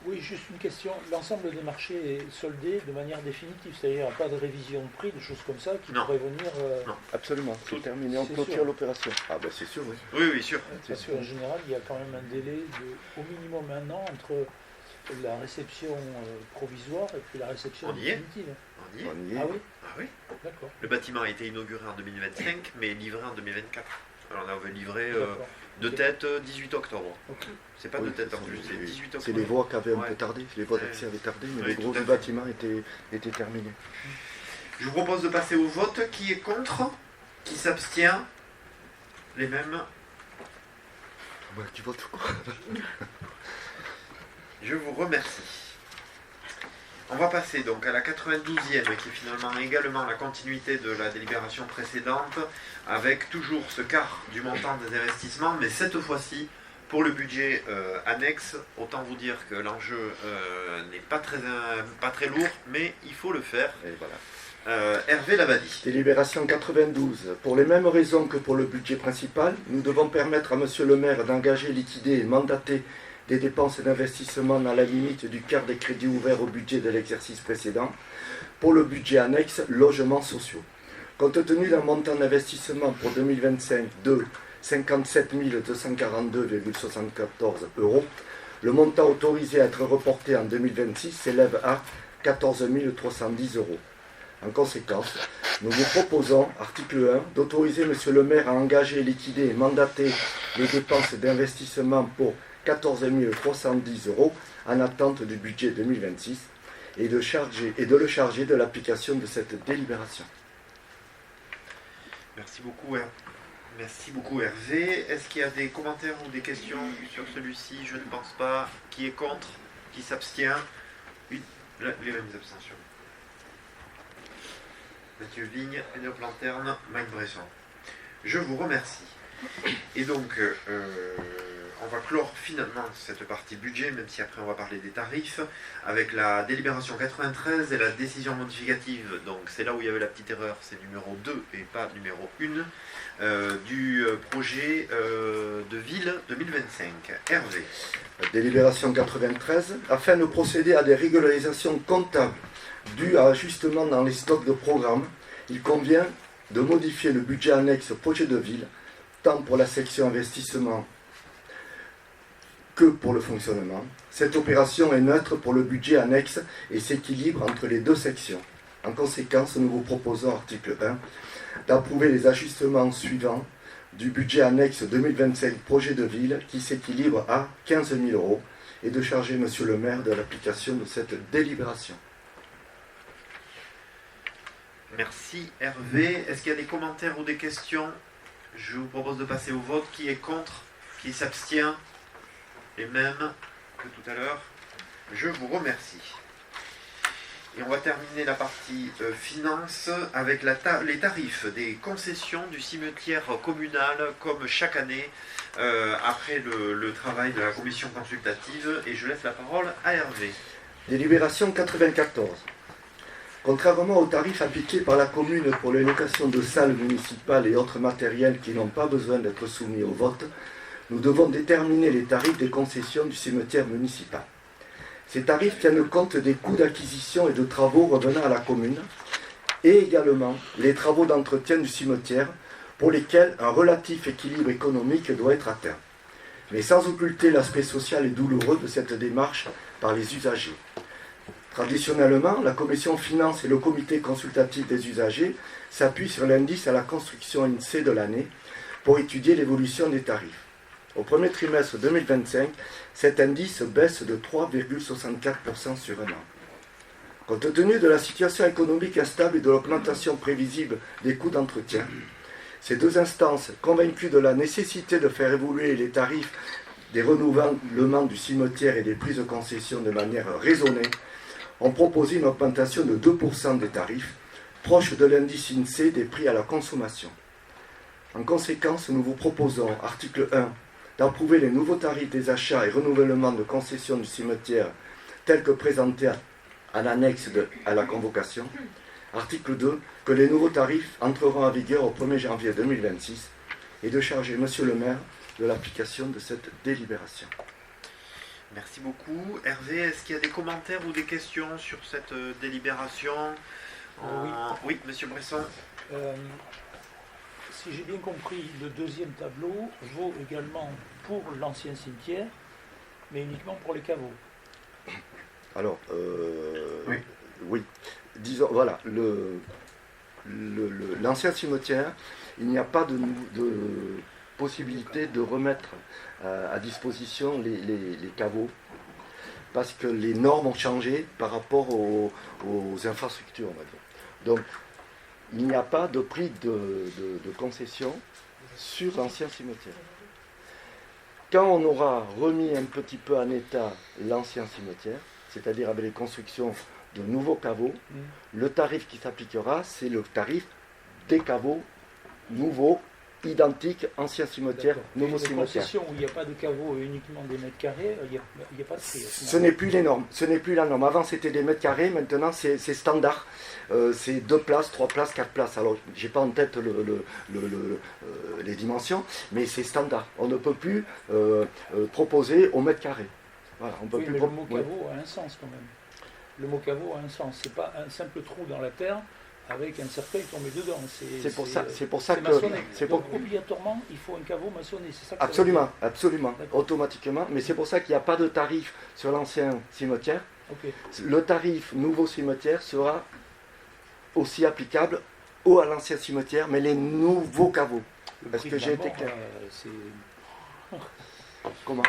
Oui, juste une question. L'ensemble des marchés est soldé de manière définitive, c'est-à-dire pas de révision de prix, de choses comme ça qui pourraient venir... Non. Absolument, c'est terminé, on clôture l'opération. Ah ben c'est sûr, oui. Oui, sûr. Parce qu'en général, il y a quand même un délai au minimum un an entre la réception provisoire et puis la réception définitive. On y est. Ah oui. Ah oui. D'accord. Le bâtiment a été inauguré en 2025, mais livré en 2024. Alors on avait livré de tête 18 octobre. Okay. C'est pas de tête en plus, c'est 18 octobre. C'est les voies qui avaient un peu tardé, les voies d'accès avaient tardé, mais le gros du bâtiment était terminé. Je vous propose de passer au vote. Qui est contre? Qui s'abstient? Les mêmes. Ouais, tu votes quoi? Je vous remercie. On va passer donc à la 92e, qui est finalement également la continuité de la délibération précédente, avec toujours ce quart du montant des investissements, mais cette fois-ci pour le budget annexe. Autant vous dire que l'enjeu n'est pas très lourd, mais il faut le faire. Et voilà. Hervé Labadie. Délibération 92. Pour les mêmes raisons que pour le budget principal, nous devons permettre à Monsieur le maire d'engager, liquider et mandater des dépenses d'investissement dans la limite du quart des crédits ouverts au budget de l'exercice précédent pour le budget annexe logements sociaux. Compte tenu d'un montant d'investissement pour 2025 de 57 242,74 €, le montant autorisé à être reporté en 2026 s'élève à 14 310 €. En conséquence, nous vous proposons, article 1, d'autoriser Monsieur le maire à engager, liquider et mandater les dépenses d'investissement pour 14 310 € en attente du budget 2026 et de le charger de l'application de cette délibération. Merci beaucoup Hervé. Est-ce qu'il y a des commentaires ou des questions sur celui-ci? Je ne pense pas. Qui est contre? Qui s'abstient? Les mêmes abstentions. Mathieu Vigne, Pénélope Lanterne, Mike Bresson. Je vous remercie. Et donc, on va clore finalement cette partie budget, même si après on va parler des tarifs, avec la délibération 93 et la décision modificative. Donc c'est là où il y avait la petite erreur, c'est numéro 2 et pas numéro 1, du projet de ville 2025. Hervé. Délibération 93. Afin de procéder à des régularisations comptables dues à ajustement dans les stocks de programmes, il convient de modifier le budget annexe projet de ville, tant pour la section investissement que pour le fonctionnement. Cette opération est neutre pour le budget annexe et s'équilibre entre les deux sections. En conséquence, nous vous proposons, article 1, d'approuver les ajustements suivants du budget annexe 2025 projet de ville qui s'équilibre à 15 000 € et de charger Monsieur le maire de l'application de cette délibération. Merci Hervé. Est-ce qu'il y a des commentaires ou des questions? Je vous propose de passer au vote. Qui est contre? Qui s'abstient? Les mêmes que tout à l'heure. Je vous remercie. Et on va terminer la partie finance avec les tarifs des concessions du cimetière communal, comme chaque année, après le travail de la commission consultative. Et je laisse la parole à Hervé. Délibération 94. Contrairement aux tarifs appliqués par la commune pour les locations de salles municipales et autres matériels qui n'ont pas besoin d'être soumis au vote, nous devons déterminer les tarifs des concessions du cimetière municipal. Ces tarifs tiennent compte des coûts d'acquisition et de travaux revenant à la commune, et également les travaux d'entretien du cimetière pour lesquels un relatif équilibre économique doit être atteint, mais sans occulter l'aspect social et douloureux de cette démarche par les usagers. Traditionnellement, la commission finance et le comité consultatif des usagers s'appuient sur l'indice à la construction INSEE de l'année pour étudier l'évolution des tarifs. Au premier trimestre 2025, cet indice baisse de 3,64% sur un an. Compte tenu de la situation économique instable et de l'augmentation prévisible des coûts d'entretien, ces deux instances, convaincues de la nécessité de faire évoluer les tarifs des renouvellements du cimetière et des prises de concession de manière raisonnée, ont proposé une augmentation de 2% des tarifs, proche de l'indice INSEE des prix à la consommation. En conséquence, nous vous proposons, article 1, d'approuver les nouveaux tarifs des achats et renouvellements de concession du cimetière tels que présentés à l'annexe à la convocation. Article 2, que les nouveaux tarifs entreront en vigueur au 1er janvier 2026 et de charger Monsieur le maire de l'application de cette délibération. Merci beaucoup. Hervé, est-ce qu'il y a des commentaires ou des questions sur cette délibération? Oui, monsieur Bresson. Si j'ai bien compris, le deuxième tableau vaut également pour l'ancien cimetière, mais uniquement pour les caveaux. Alors, oui. Disons, voilà, l'ancien cimetière, il n'y a pas de possibilité de remettre à disposition les caveaux, parce que les normes ont changé par rapport aux infrastructures, on va dire. Donc, il n'y a pas de prix de concession sur l'ancien cimetière. Quand on aura remis un petit peu en état l'ancien cimetière, c'est-à-dire avec les constructions de nouveaux caveaux, le tarif qui s'appliquera, c'est le tarif des caveaux nouveaux, identiques, ancien cimetière, nouveau cimetière. Concession où il n'y a pas de caveaux et uniquement des mètres carrés, il n'y a pas de prix. Ce n'est plus les normes, ce n'est plus la norme. Avant c'était des mètres carrés, maintenant c'est standard. C'est 2 places, 3 places, 4 places. Alors j'ai pas en tête les dimensions, mais c'est standard. On ne peut plus proposer au mètre carré. Voilà, on peut plus mais le mot caveau a un sens quand même. Le mot caveau a un sens. C'est pas un simple trou dans la terre avec un cercueil tombé dedans. C'est pour ça que donc, obligatoirement, il faut un caveau maçonné. C'est ça que absolument, automatiquement. Mais c'est pour ça qu'il n'y a pas de tarif sur l'ancien cimetière. Okay. Le tarif nouveau cimetière sera aussi applicable à l'ancien cimetière, mais les nouveaux caveaux. Est-ce que j'ai été clair? Comment?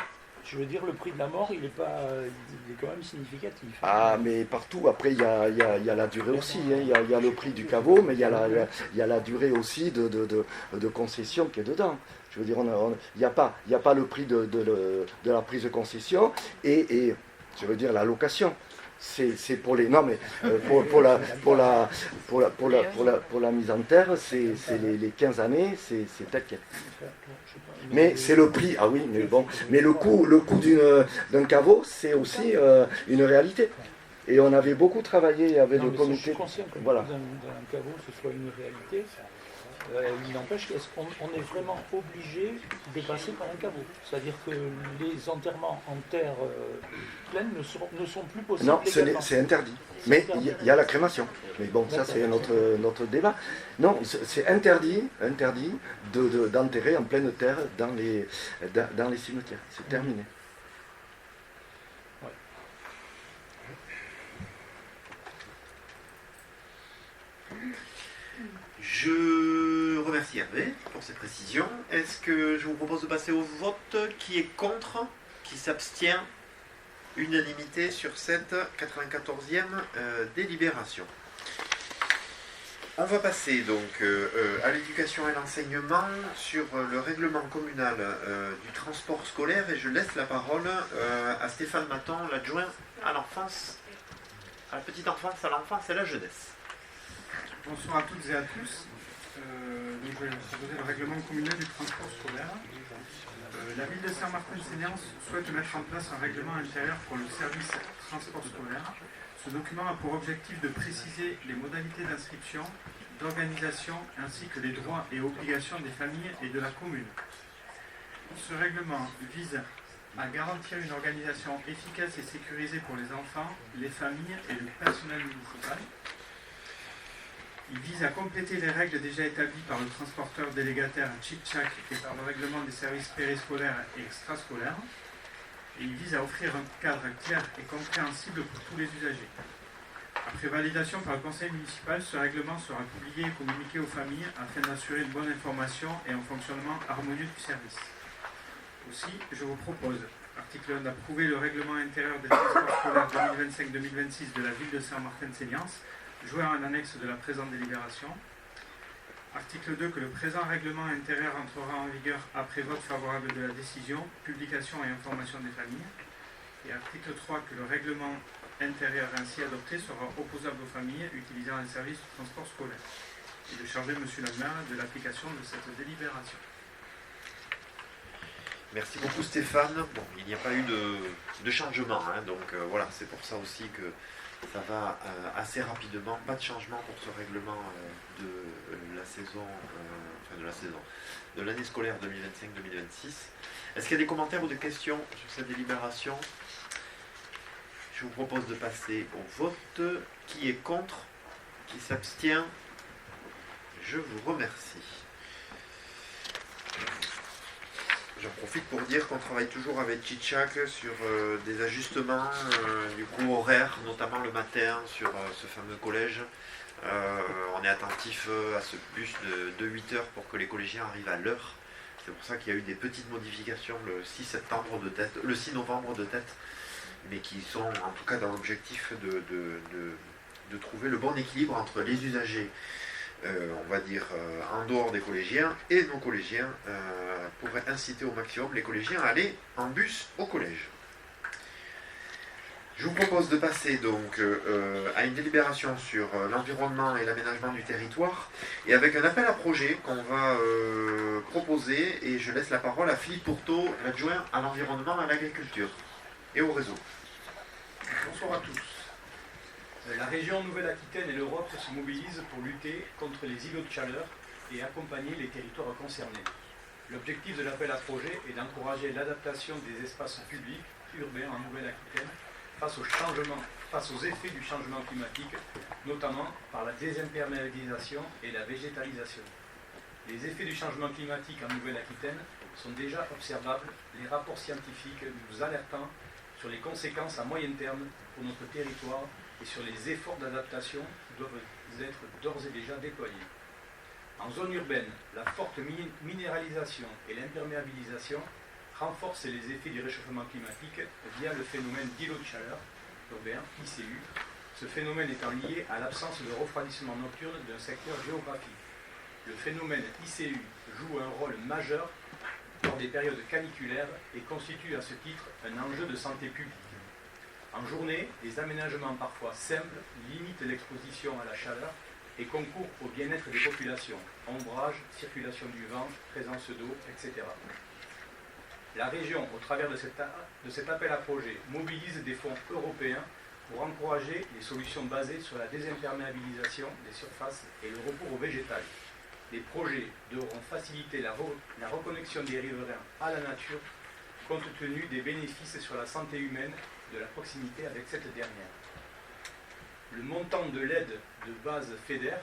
Je veux dire, le prix de la mort, il est quand même significatif. Ah, mais partout, après, il y a la durée aussi. Hein. Il y a le prix du caveau, mais il y a la durée aussi de concession qui est dedans. Je veux dire, il n'y a pas le prix de la prise de concession et je veux dire, la location. C'est pour les... Non, mais pour la mise en terre, c'est les 15 années, c'est tel quel. Mais c'est le prix, ah oui, mais bon. Mais le coût d'un caveau, c'est aussi une réalité. Et on avait beaucoup travaillé avec le comité. Je suis conscient que voilà. d'un caveau, ce soit une réalité. Il n'empêche qu'on est vraiment obligé de passer par un caveau. C'est-à-dire que les enterrements en terre pleine ne sont plus possibles. Non, c'est interdit. Mais il y a la crémation. Mais bon, ça c'est notre débat. Non, c'est interdit d'enterrer en pleine terre dans les cimetières. C'est terminé. Je remercie Hervé pour ces précisions. Est-ce que je vous propose de passer au vote? Qui est contre? Qui s'abstient? Unanimité sur cette 94e délibération. On va passer donc à l'éducation et l'enseignement sur le règlement communal du transport scolaire et je laisse la parole à Stéphane Maton, l'adjoint à l'enfance, à la petite enfance, à l'enfance et à la jeunesse. Bonsoir à toutes et à tous. Donc je vais vous proposer le règlement communal du transport scolaire. La ville de Saint-Martin-de-Seignances souhaite mettre en place un règlement intérieur pour le service transport scolaire. Ce document a pour objectif de préciser les modalités d'inscription, d'organisation ainsi que les droits et obligations des familles et de la commune. Ce règlement vise à garantir une organisation efficace et sécurisée pour les enfants, les familles et le personnel municipal. Il vise à compléter les règles déjà établies par le transporteur délégataire Tchik-Tchak et par le règlement des services périscolaires et extrascolaires. Et il vise à offrir un cadre clair et compréhensible pour tous les usagers. Après validation par le conseil municipal, ce règlement sera publié et communiqué aux familles afin d'assurer une bonne information et un fonctionnement harmonieux du service. Aussi, je vous propose, article 1, d'approuver le règlement intérieur des transports scolaires 2025-2026 de la ville de Saint-Martin-de-Seignances, joint en annexe de la présente délibération. Article 2, que le présent règlement intérieur entrera en vigueur après vote favorable de la décision, publication et information des familles. Et article 3, que le règlement intérieur ainsi adopté sera opposable aux familles utilisant un service de transport scolaire. Et de charger M. le maire de l'application de cette délibération. Merci beaucoup Stéphane. Bon, il n'y a pas eu de changement, hein, donc voilà, c'est pour ça aussi que ça va assez rapidement, pas de changement pour ce règlement de l'année scolaire 2025-2026. Est-ce qu'il y a des commentaires ou des questions sur cette délibération? Je vous propose de passer au vote. Qui est contre? Qui s'abstient? Je vous remercie. J'en profite pour dire qu'on travaille toujours avec Chichak sur des ajustements du coup horaires, notamment le matin sur ce fameux collège. On est attentif à ce bus de 8 heures pour que les collégiens arrivent à l'heure. C'est pour ça qu'il y a eu des petites modifications le 6 novembre de tête, mais qui sont en tout cas dans l'objectif de trouver le bon équilibre entre les usagers, on va dire en dehors des collégiens, et nos collégiens, pour inciter au maximum les collégiens à aller en bus au collège. Je vous propose de passer donc à une délibération sur l'environnement et l'aménagement du territoire, et avec un appel à projet qu'on va proposer, et je laisse la parole à Philippe Pourteau, l'adjoint à l'environnement et à l'agriculture, et au réseau. Bonsoir à tous. La région Nouvelle-Aquitaine et l'Europe se mobilisent pour lutter contre les îlots de chaleur et accompagner les territoires concernés. L'objectif de l'appel à projet est d'encourager l'adaptation des espaces publics urbains en Nouvelle-Aquitaine face aux effets du changement climatique, notamment par la désimperméabilisation et la végétalisation. Les effets du changement climatique en Nouvelle-Aquitaine sont déjà observables, les rapports scientifiques nous alertant sur les conséquences à moyen terme pour notre territoire et sur les efforts d'adaptation qui doivent être d'ores et déjà déployés. En zone urbaine, la forte minéralisation et l'imperméabilisation renforcent les effets du réchauffement climatique via le phénomène d'îlot de chaleur urbain, ICU, ce phénomène étant lié à l'absence de refroidissement nocturne d'un secteur géographique. Le phénomène ICU joue un rôle majeur lors des périodes caniculaires et constitue à ce titre un enjeu de santé publique. En journée, les aménagements parfois simples limitent l'exposition à la chaleur et concourent au bien-être des populations, ombrage, circulation du vent, présence d'eau, etc. La région, au travers de cet appel à projet, mobilise des fonds européens pour encourager les solutions basées sur la désimperméabilisation des surfaces et le recours au végétal. Les projets devront faciliter la reconnexion des riverains à la nature, compte tenu des bénéfices sur la santé humaine de la proximité avec cette dernière. Le montant de l'aide de base FEDER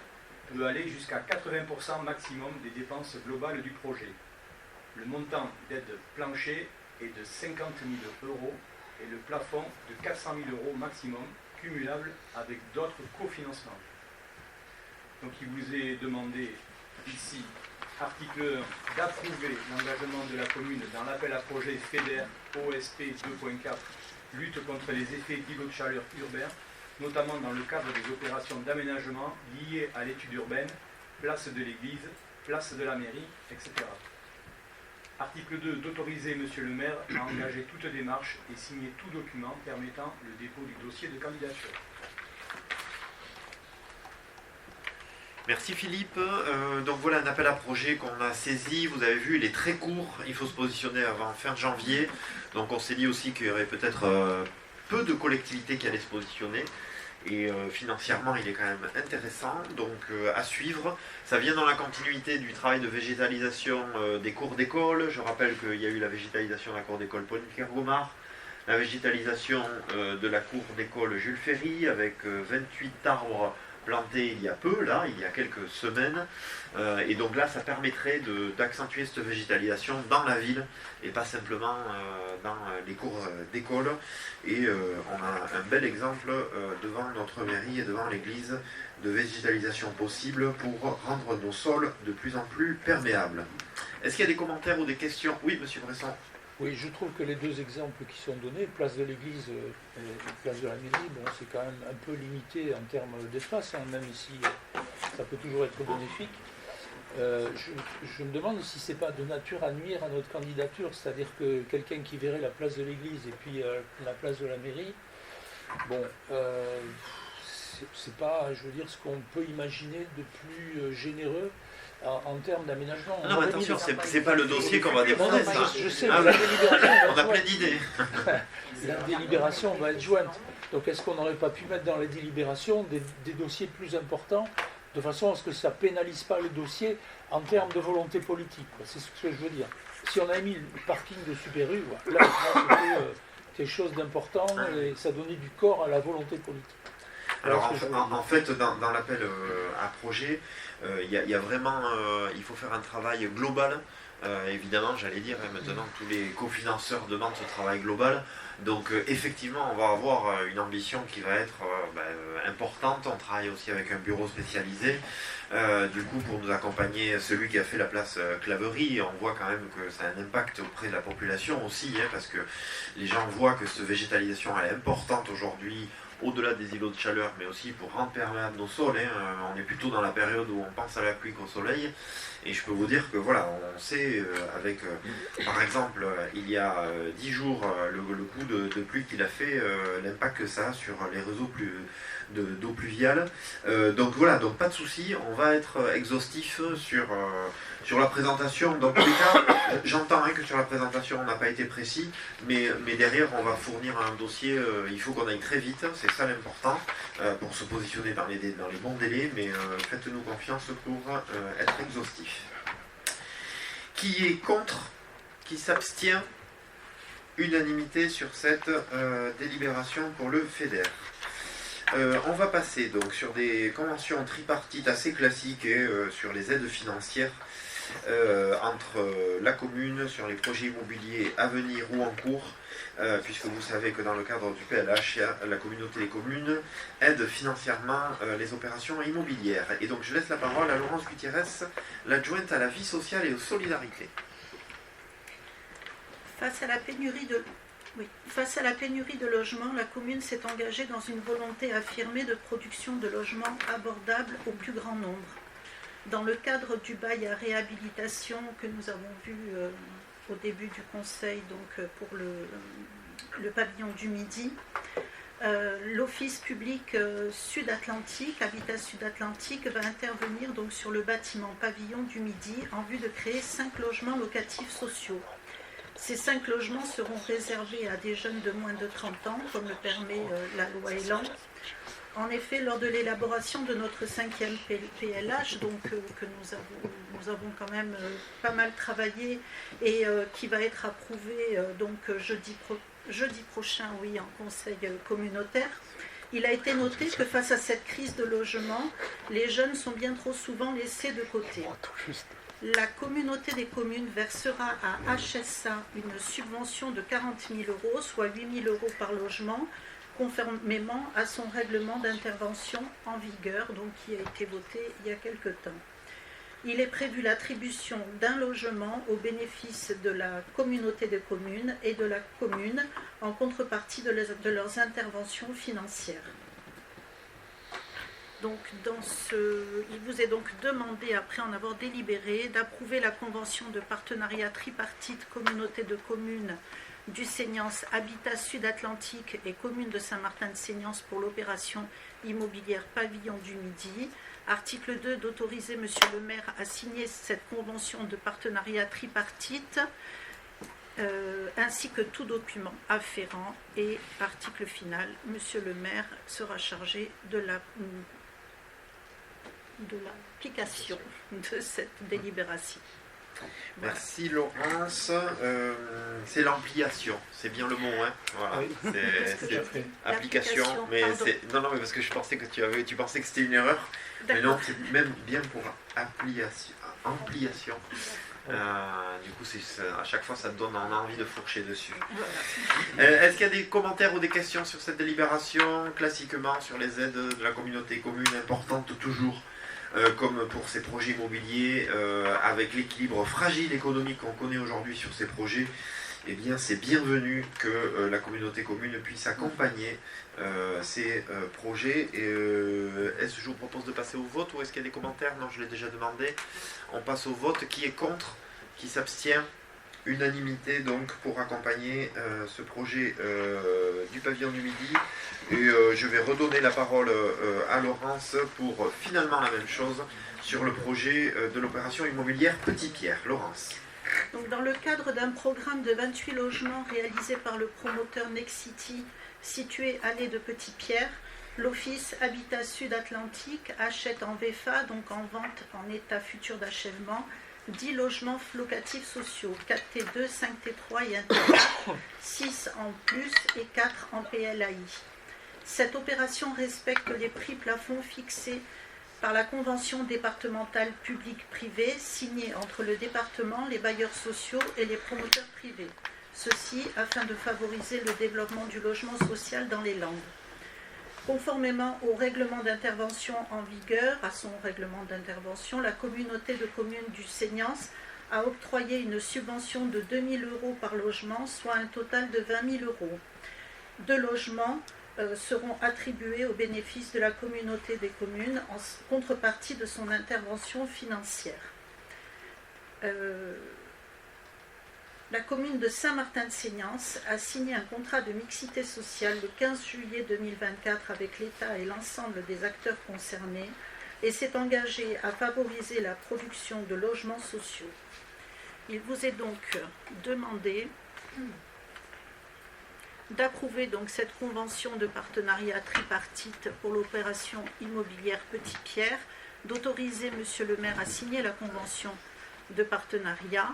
peut aller jusqu'à 80% maximum des dépenses globales du projet. Le montant d'aide plancher est de 50 000 € et le plafond de 400 000 € maximum, cumulable avec d'autres cofinancements. Donc il vous est demandé ici, article 1, d'approuver l'engagement de la commune dans l'appel à projet FEDER OSP 2.4, lutte contre les effets d'îlots de chaleur urbains, notamment dans le cadre des opérations d'aménagement liées à l'étude urbaine, place de l'église, place de la mairie, etc. Article 2, d'autoriser Monsieur le maire à engager toute démarche et signer tout document permettant le dépôt du dossier de candidature. Merci Philippe. Donc voilà un appel à projet qu'on a saisi. Vous avez vu, il est très court. Il faut se positionner avant fin janvier. Donc on s'est dit aussi qu'il y aurait peut-être peu de collectivités qui allaient se positionner. Et financièrement, il est quand même intéressant. Donc à suivre. Ça vient dans la continuité du travail de végétalisation des cours d'école. Je rappelle qu'il y a eu la végétalisation de la cour d'école Pauline Kergomar, la végétalisation de la cour d'école Jules Ferry avec 28 arbres planté il y a peu, là, il y a quelques semaines, et donc là ça permettrait d'accentuer cette végétalisation dans la ville et pas simplement dans les cours d'école, et on a un bel exemple devant notre mairie et devant l'église de végétalisation possible pour rendre nos sols de plus en plus perméables. Est-ce qu'il y a des commentaires ou des questions? Oui, monsieur Bresson. Oui, je trouve que les deux exemples qui sont donnés, place de l'église et place de la mairie, bon, c'est quand même un peu limité en termes d'espace, hein, même si ça peut toujours être bénéfique. Je me demande si c'est pas de nature à nuire à notre candidature, c'est-à-dire que quelqu'un qui verrait la place de l'église et puis la place de la mairie, bon, c'est pas, je veux dire, ce qu'on peut imaginer de plus généreux en termes d'aménagement. Non, mais attention, c'est pas le dossier qu'on va déposer. Je sais, ah, mais la délibération on a plein d'idées. La délibération va être jointe. Donc est-ce qu'on n'aurait pas pu mettre dans les délibérations des dossiers plus importants, de façon à ce que ça ne pénalise pas le dossier en termes de volonté politique? C'est ce que je veux dire. Si on a mis le parking de Super U, là, c'était quelque chose d'important et ça donnait du corps à la volonté politique. Alors en fait, dans l'appel à projet, il y a vraiment, il faut faire un travail global. Évidemment, j'allais dire, maintenant tous les cofinanceurs demandent ce travail global. Donc effectivement, on va avoir une ambition qui va être importante. On travaille aussi avec un bureau spécialisé. Du coup, pour nous accompagner, celui qui a fait la place Claverie, on voit quand même que ça a un impact auprès de la population aussi, parce que les gens voient que cette végétalisation elle est importante aujourd'hui, au-delà des îlots de chaleur, mais aussi pour rendre perméable nos sols. On est plutôt dans la période où on pense à la pluie qu'au soleil. Et je peux vous dire que voilà, on sait avec, par exemple, il y a 10 jours, le coup de pluie qu'il a fait, l'impact que ça a sur les réseaux d'eau pluviale. Donc voilà, donc pas de souci, on va être exhaustif sur la présentation. Dans tous les cas, j'entends que sur la présentation on n'a pas été précis, mais derrière on va fournir un dossier, il faut qu'on aille très vite, c'est ça l'important, pour se positionner dans les bons délais, mais faites-nous confiance pour être exhaustif. Qui est contre? Qui s'abstient? Unanimité sur cette délibération pour le FEDER. On va passer donc sur des conventions tripartites assez classiques et sur les aides financières entre la commune sur les projets immobiliers à venir ou en cours, puisque vous savez que dans le cadre du PLH, la communauté des communes aide financièrement les opérations immobilières. Et donc je laisse la parole à Laurence Gutiérrez, l'adjointe à la vie sociale et aux solidarités. Face à la pénurie de logements, la commune s'est engagée dans une volonté affirmée de production de logements abordables au plus grand nombre. Dans le cadre du bail à réhabilitation que nous avons vu au début du conseil pour le pavillon du Midi, l'Office public Sud-Atlantique, Habitat Sud-Atlantique, va intervenir donc sur le bâtiment pavillon du Midi en vue de créer 5 logements locatifs sociaux. Ces 5 logements seront réservés à des jeunes de moins de 30 ans, comme le permet la loi Elan. En effet, lors de l'élaboration de notre 5e PLH, donc, que nous avons quand même pas mal travaillé et qui va être approuvé jeudi prochain en conseil communautaire, il a été noté que face à cette crise de logement, les jeunes sont bien trop souvent laissés de côté. La communauté des communes versera à HSA une subvention de 40 000 €, soit 8 000 € par logement, conformément à son règlement d'intervention en vigueur, qui a été voté il y a quelque temps. Il est prévu l'attribution d'un logement au bénéfice de la communauté des communes et de la commune en contrepartie de leurs interventions financières. Donc, il vous est donc demandé, après en avoir délibéré, d'approuver la convention de partenariat tripartite communauté de communes du Seignance Habitat Sud-Atlantique et commune de Saint-Martin-de-Seignance pour l'opération immobilière Pavillon du Midi. Article 2, d'autoriser Monsieur le maire à signer cette convention de partenariat tripartite, ainsi que tout document afférent. Et article final, Monsieur le maire sera chargé de l'application de cette délibération. Voilà. Merci Laurence. C'est l'ampliation, c'est bien le mot, Voilà. Oui. C'est application, mais c'est non mais parce que je pensais que tu pensais que c'était une erreur, mais non, c'est même bien pour ampliation. Du coup, à chaque fois, ça te donne envie de fourcher dessus. Est-ce qu'il y a des commentaires ou des questions sur cette délibération? Classiquement, sur les aides de la communauté commune, importantes toujours, comme pour ces projets immobiliers, avec l'équilibre fragile économique qu'on connaît aujourd'hui sur ces projets, eh bien, c'est bienvenu que la communauté commune puisse accompagner ces projets. Est-ce que je vous propose de passer au vote ou est-ce qu'il y a des commentaires? Non, je l'ai déjà demandé. On passe au vote. Qui est contre? Qui s'abstient? Unanimité donc pour accompagner ce projet du pavillon du Midi. Et je vais redonner la parole à Laurence pour finalement la même chose sur le projet de l'opération immobilière Petit Pierre. Laurence. Donc, dans le cadre d'un programme de 28 logements réalisé par le promoteur Nexity, situé allée de Petit Pierre, l'Office Habitat Sud-Atlantique achète en VFA, donc en vente en état futur d'achèvement, 10 logements locatifs sociaux, 4T2, 5T3 et 1T4, 6 en plus et 4 en PLAI. Cette opération respecte les prix plafonds fixés par la convention départementale publique-privée signée entre le département, les bailleurs sociaux et les promoteurs privés. Ceci afin de favoriser le développement du logement social dans les Landes. Conformément au règlement d'intervention en vigueur, à son règlement d'intervention, la communauté de communes du Seignance a octroyé une subvention de 2 000 € par logement, soit un total de 20 000 €. 2 logements seront attribués au bénéfice de la communauté des communes en contrepartie de son intervention financière. La commune de Saint-Martin-de-Seignance a signé un contrat de mixité sociale le 15 juillet 2024 avec l'État et l'ensemble des acteurs concernés et s'est engagée à favoriser la production de logements sociaux. Il vous est donc demandé d'approuver donc cette convention de partenariat tripartite pour l'opération immobilière Petit Pierre, d'autoriser Monsieur le maire à signer la convention de partenariat,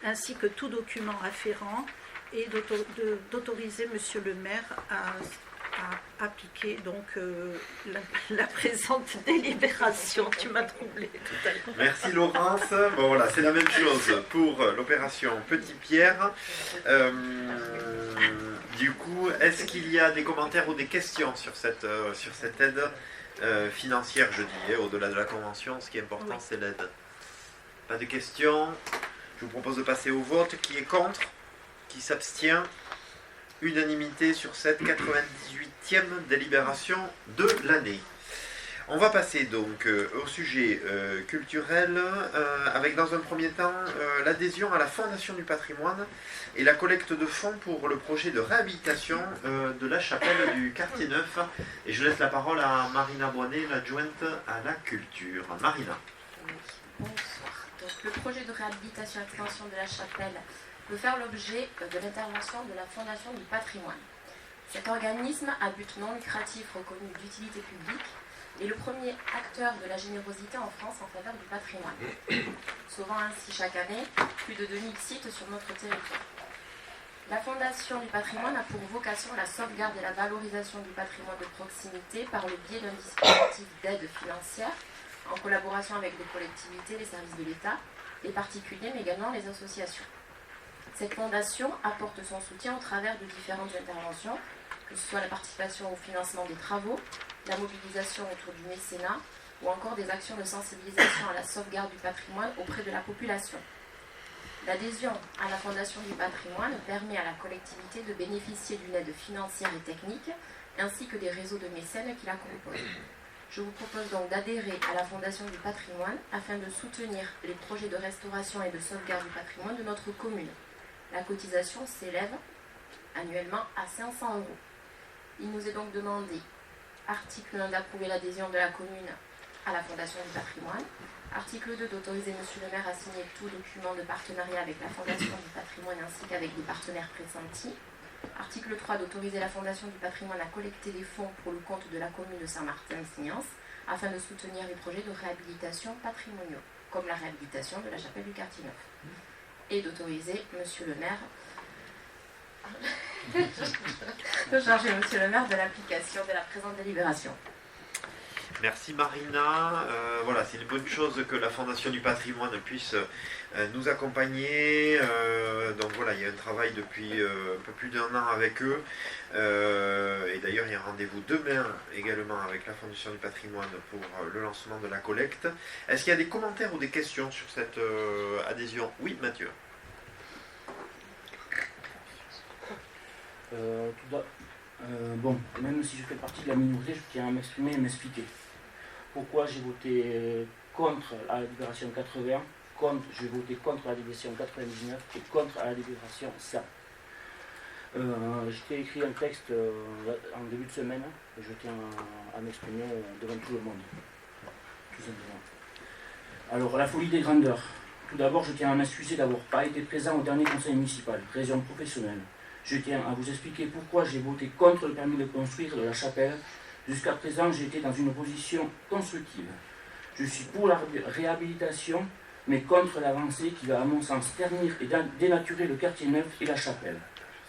ainsi que tout document afférent, et d'autoriser Monsieur le maire à appliquer donc la présente délibération. Tu m'as troublé tout à l'heure. Merci Laurence. Bon voilà, c'est la même chose pour l'opération Petit Pierre. Du coup, est-ce qu'il y a des commentaires ou des questions sur cette aide financière, je dis, au-delà de la convention, ce qui est important, oui, c'est l'aide. Pas de questions. Je vous propose de passer au vote. Qui est contre? Qui s'abstient? Unanimité sur cette 98e délibération de l'année. On va passer donc au sujet culturel, avec dans un premier temps l'adhésion à la Fondation du patrimoine et la collecte de fonds pour le projet de réhabilitation de la chapelle du quartier neuf. Et je laisse la parole à Marina Boinet, l'adjointe à la culture. Marina. Bonsoir. Donc, le projet de réhabilitation et extension de la chapelle peut faire l'objet de l'intervention de la Fondation du patrimoine. Cet organisme à but non lucratif reconnu d'utilité publique est le premier acteur de la générosité en France en faveur du patrimoine, sauvant ainsi chaque année plus de 2000 sites sur notre territoire. La Fondation du patrimoine a pour vocation la sauvegarde et la valorisation du patrimoine de proximité par le biais d'un dispositif d'aide financière en collaboration avec les collectivités, les services de l'État, les particuliers, mais également les associations. Cette fondation apporte son soutien au travers de différentes interventions, que ce soit la participation au financement des travaux, la mobilisation autour du mécénat ou encore des actions de sensibilisation à la sauvegarde du patrimoine auprès de la population. L'adhésion à la Fondation du patrimoine permet à la collectivité de bénéficier d'une aide financière et technique, ainsi que des réseaux de mécènes qui la composent. Je vous propose donc d'adhérer à la Fondation du patrimoine afin de soutenir les projets de restauration et de sauvegarde du patrimoine de notre commune. La cotisation s'élève annuellement à 500 €. Il nous est donc demandé, article 1, d'approuver l'adhésion de la commune à la Fondation du patrimoine. Article 2, d'autoriser Monsieur le maire à signer tout document de partenariat avec la Fondation du patrimoine ainsi qu'avec des partenaires pressentis. Article 3, d'autoriser la Fondation du patrimoine à collecter des fonds pour le compte de la commune de Saint-Martin-de-Seignance afin de soutenir les projets de réhabilitation patrimoniaux, comme la réhabilitation de la chapelle du quartier neuf. Et d'autoriser Monsieur le maire de charger Monsieur le maire de l'application de la présente délibération. Merci Marina. Voilà, c'est une bonne chose que la Fondation du patrimoine puisse nous accompagner. Donc voilà, il y a un travail depuis un peu plus d'1 an avec eux. Et d'ailleurs, il y a un rendez-vous demain également avec la Fondation du patrimoine pour le lancement de la collecte. Est-ce qu'il y a des commentaires ou des questions sur cette adhésion? Oui, Mathieu. Bon, même si je fais partie de la minorité, je tiens à m'exprimer et m'expliquer. Pourquoi j'ai voté contre à la délibération 80, j'ai voté contre la délibération 99 et contre à la délibération 100. J'ai écrit un texte en début de semaine et je tiens à m'exprimer devant tout le monde. Tout simplement. Alors, la folie des grandeurs. Tout d'abord, je tiens à m'excuser d'avoir pas été présent au dernier conseil municipal, raison professionnelle. Je tiens à vous expliquer pourquoi j'ai voté contre le permis de construire de la chapelle. Jusqu'à présent, j'ai été dans une position constructive. Je suis pour la réhabilitation mais contre l'avancée qui va à mon sens ternir et dénaturer le quartier neuf et la chapelle.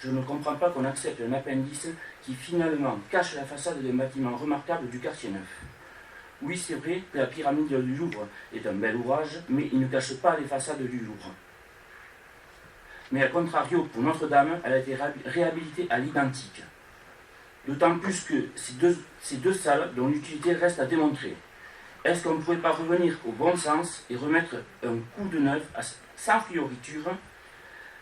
Je ne comprends pas qu'on accepte un appendice qui finalement cache la façade d'un bâtiment remarquable du quartier neuf. Oui, c'est vrai que la pyramide du Louvre est un bel ouvrage, mais il ne cache pas les façades du Louvre. Mais à contrario, pour Notre-Dame, elle a été réhabilitée à l'identique. D'autant plus que ces deux salles dont l'utilité reste à démontrer. Est-ce qu'on ne pouvait pas revenir au bon sens et remettre un coup de neuf sans fioriture?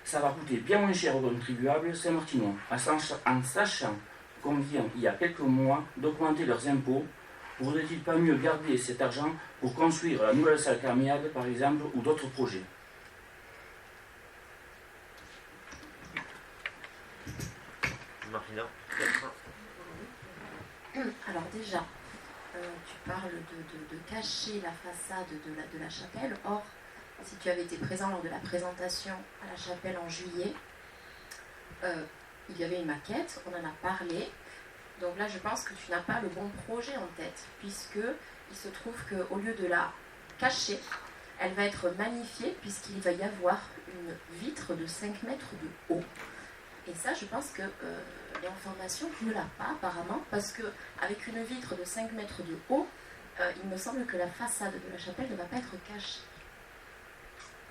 Ça va coûter bien moins cher aux contribuables saint-martinois, en sachant qu'on vient, il y a quelques mois, d'augmenter leurs impôts. Vaudrait-il pas mieux garder cet argent pour construire la nouvelle salle Carmiade, par exemple, ou d'autres projets? Marina. Alors déjà, tu parles de cacher la façade de la chapelle. Or, si tu avais été présent lors de la présentation à la chapelle en juillet, il y avait une maquette, on en a parlé. Donc là, je pense que tu n'as pas le bon projet en tête, puisque il se trouve qu'au lieu de la cacher, elle va être magnifiée, puisqu'il va y avoir une vitre de 5 mètres de haut. Et ça, je pense que l'information, tu ne l'as pas apparemment, parce qu'avec une vitre de 5 mètres de haut, il me semble que la façade de la chapelle ne va pas être cachée.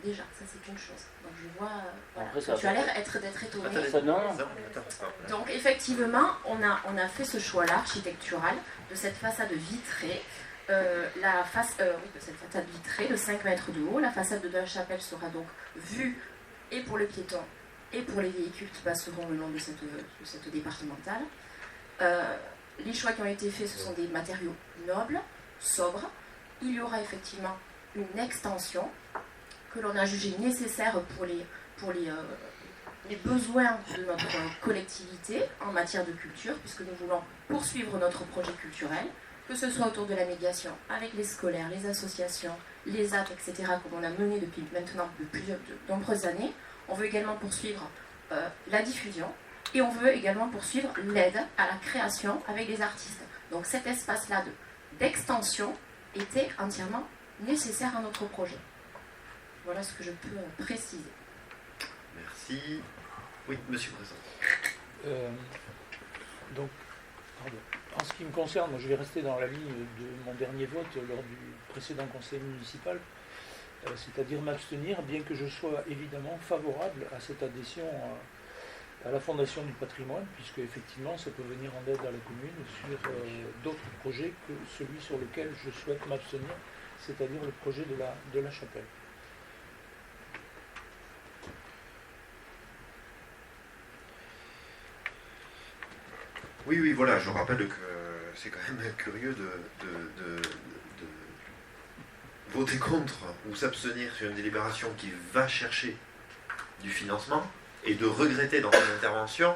Déjà, ça c'est une chose. Donc je vois, voilà. Après, tu as l'air d'être étonné. Donc effectivement, on a fait ce choix-là architectural de cette façade vitrée. De cette façade vitrée de 5 mètres de haut. La façade de la chapelle sera donc vue et pour les piétons et pour les véhicules qui passeront le long de cette départementale. Les choix qui ont été faits, ce sont des matériaux nobles, sobres. Il y aura effectivement une extension que l'on a jugé nécessaire pour les besoins de notre collectivité en matière de culture, puisque nous voulons poursuivre notre projet culturel, que ce soit autour de la médiation avec les scolaires, les associations, les actes, etc., comme on a mené depuis maintenant de nombreuses années. On veut également poursuivre la diffusion et on veut également poursuivre l'aide à la création avec les artistes. Donc cet espace-là d'extension était entièrement nécessaire à notre projet. Voilà ce que je peux préciser. Merci. Oui, monsieur le Président. Donc, pardon. En ce qui me concerne, moi, je vais rester dans la ligne de mon dernier vote lors du précédent conseil municipal, c'est-à-dire m'abstenir, bien que je sois évidemment favorable à cette adhésion à la Fondation du patrimoine, puisque effectivement ça peut venir en aide à la commune sur d'autres projets que celui sur lequel je souhaite m'abstenir, c'est-à-dire le projet de la chapelle. Oui, voilà, je rappelle que c'est quand même curieux de voter contre ou s'abstenir sur une délibération qui va chercher du financement et de regretter dans son intervention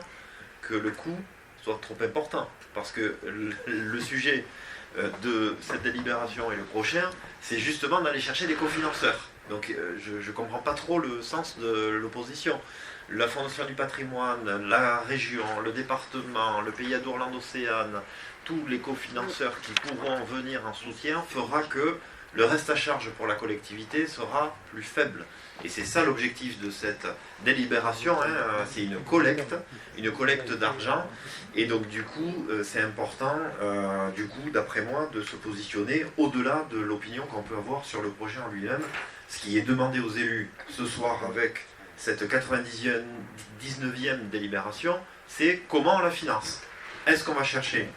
que le coût soit trop important. Parce que le sujet de cette délibération et le prochain, c'est justement d'aller chercher des cofinanceurs. Donc je ne comprends pas trop le sens de l'opposition. La Fondation du patrimoine, la région, le département, le Pays Adour-Land-Océane, tous les cofinanceurs qui pourront venir en soutien fera que le reste à charge pour la collectivité sera plus faible. Et c'est ça l'objectif de cette délibération, hein, c'est une collecte d'argent. Et donc du coup, c'est important, d'après moi, de se positionner au-delà de l'opinion qu'on peut avoir sur le projet en lui-même. Ce qui est demandé aux élus ce soir avec cette 99e délibération, c'est comment on la finance. Est-ce qu'on va chercher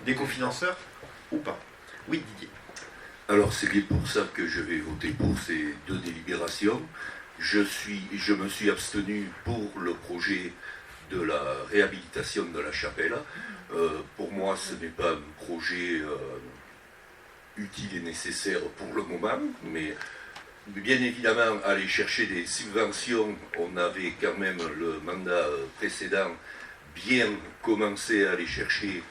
des cofinanceurs ou pas? Oui, Didier. Alors c'est bien pour ça que je vais voter pour ces deux délibérations. Je me suis abstenu pour le projet de la réhabilitation de la chapelle. Pour moi, ce n'est pas un projet utile et nécessaire pour le moment, mais bien évidemment, aller chercher des subventions, on avait quand même le mandat précédent bien commencé à aller chercher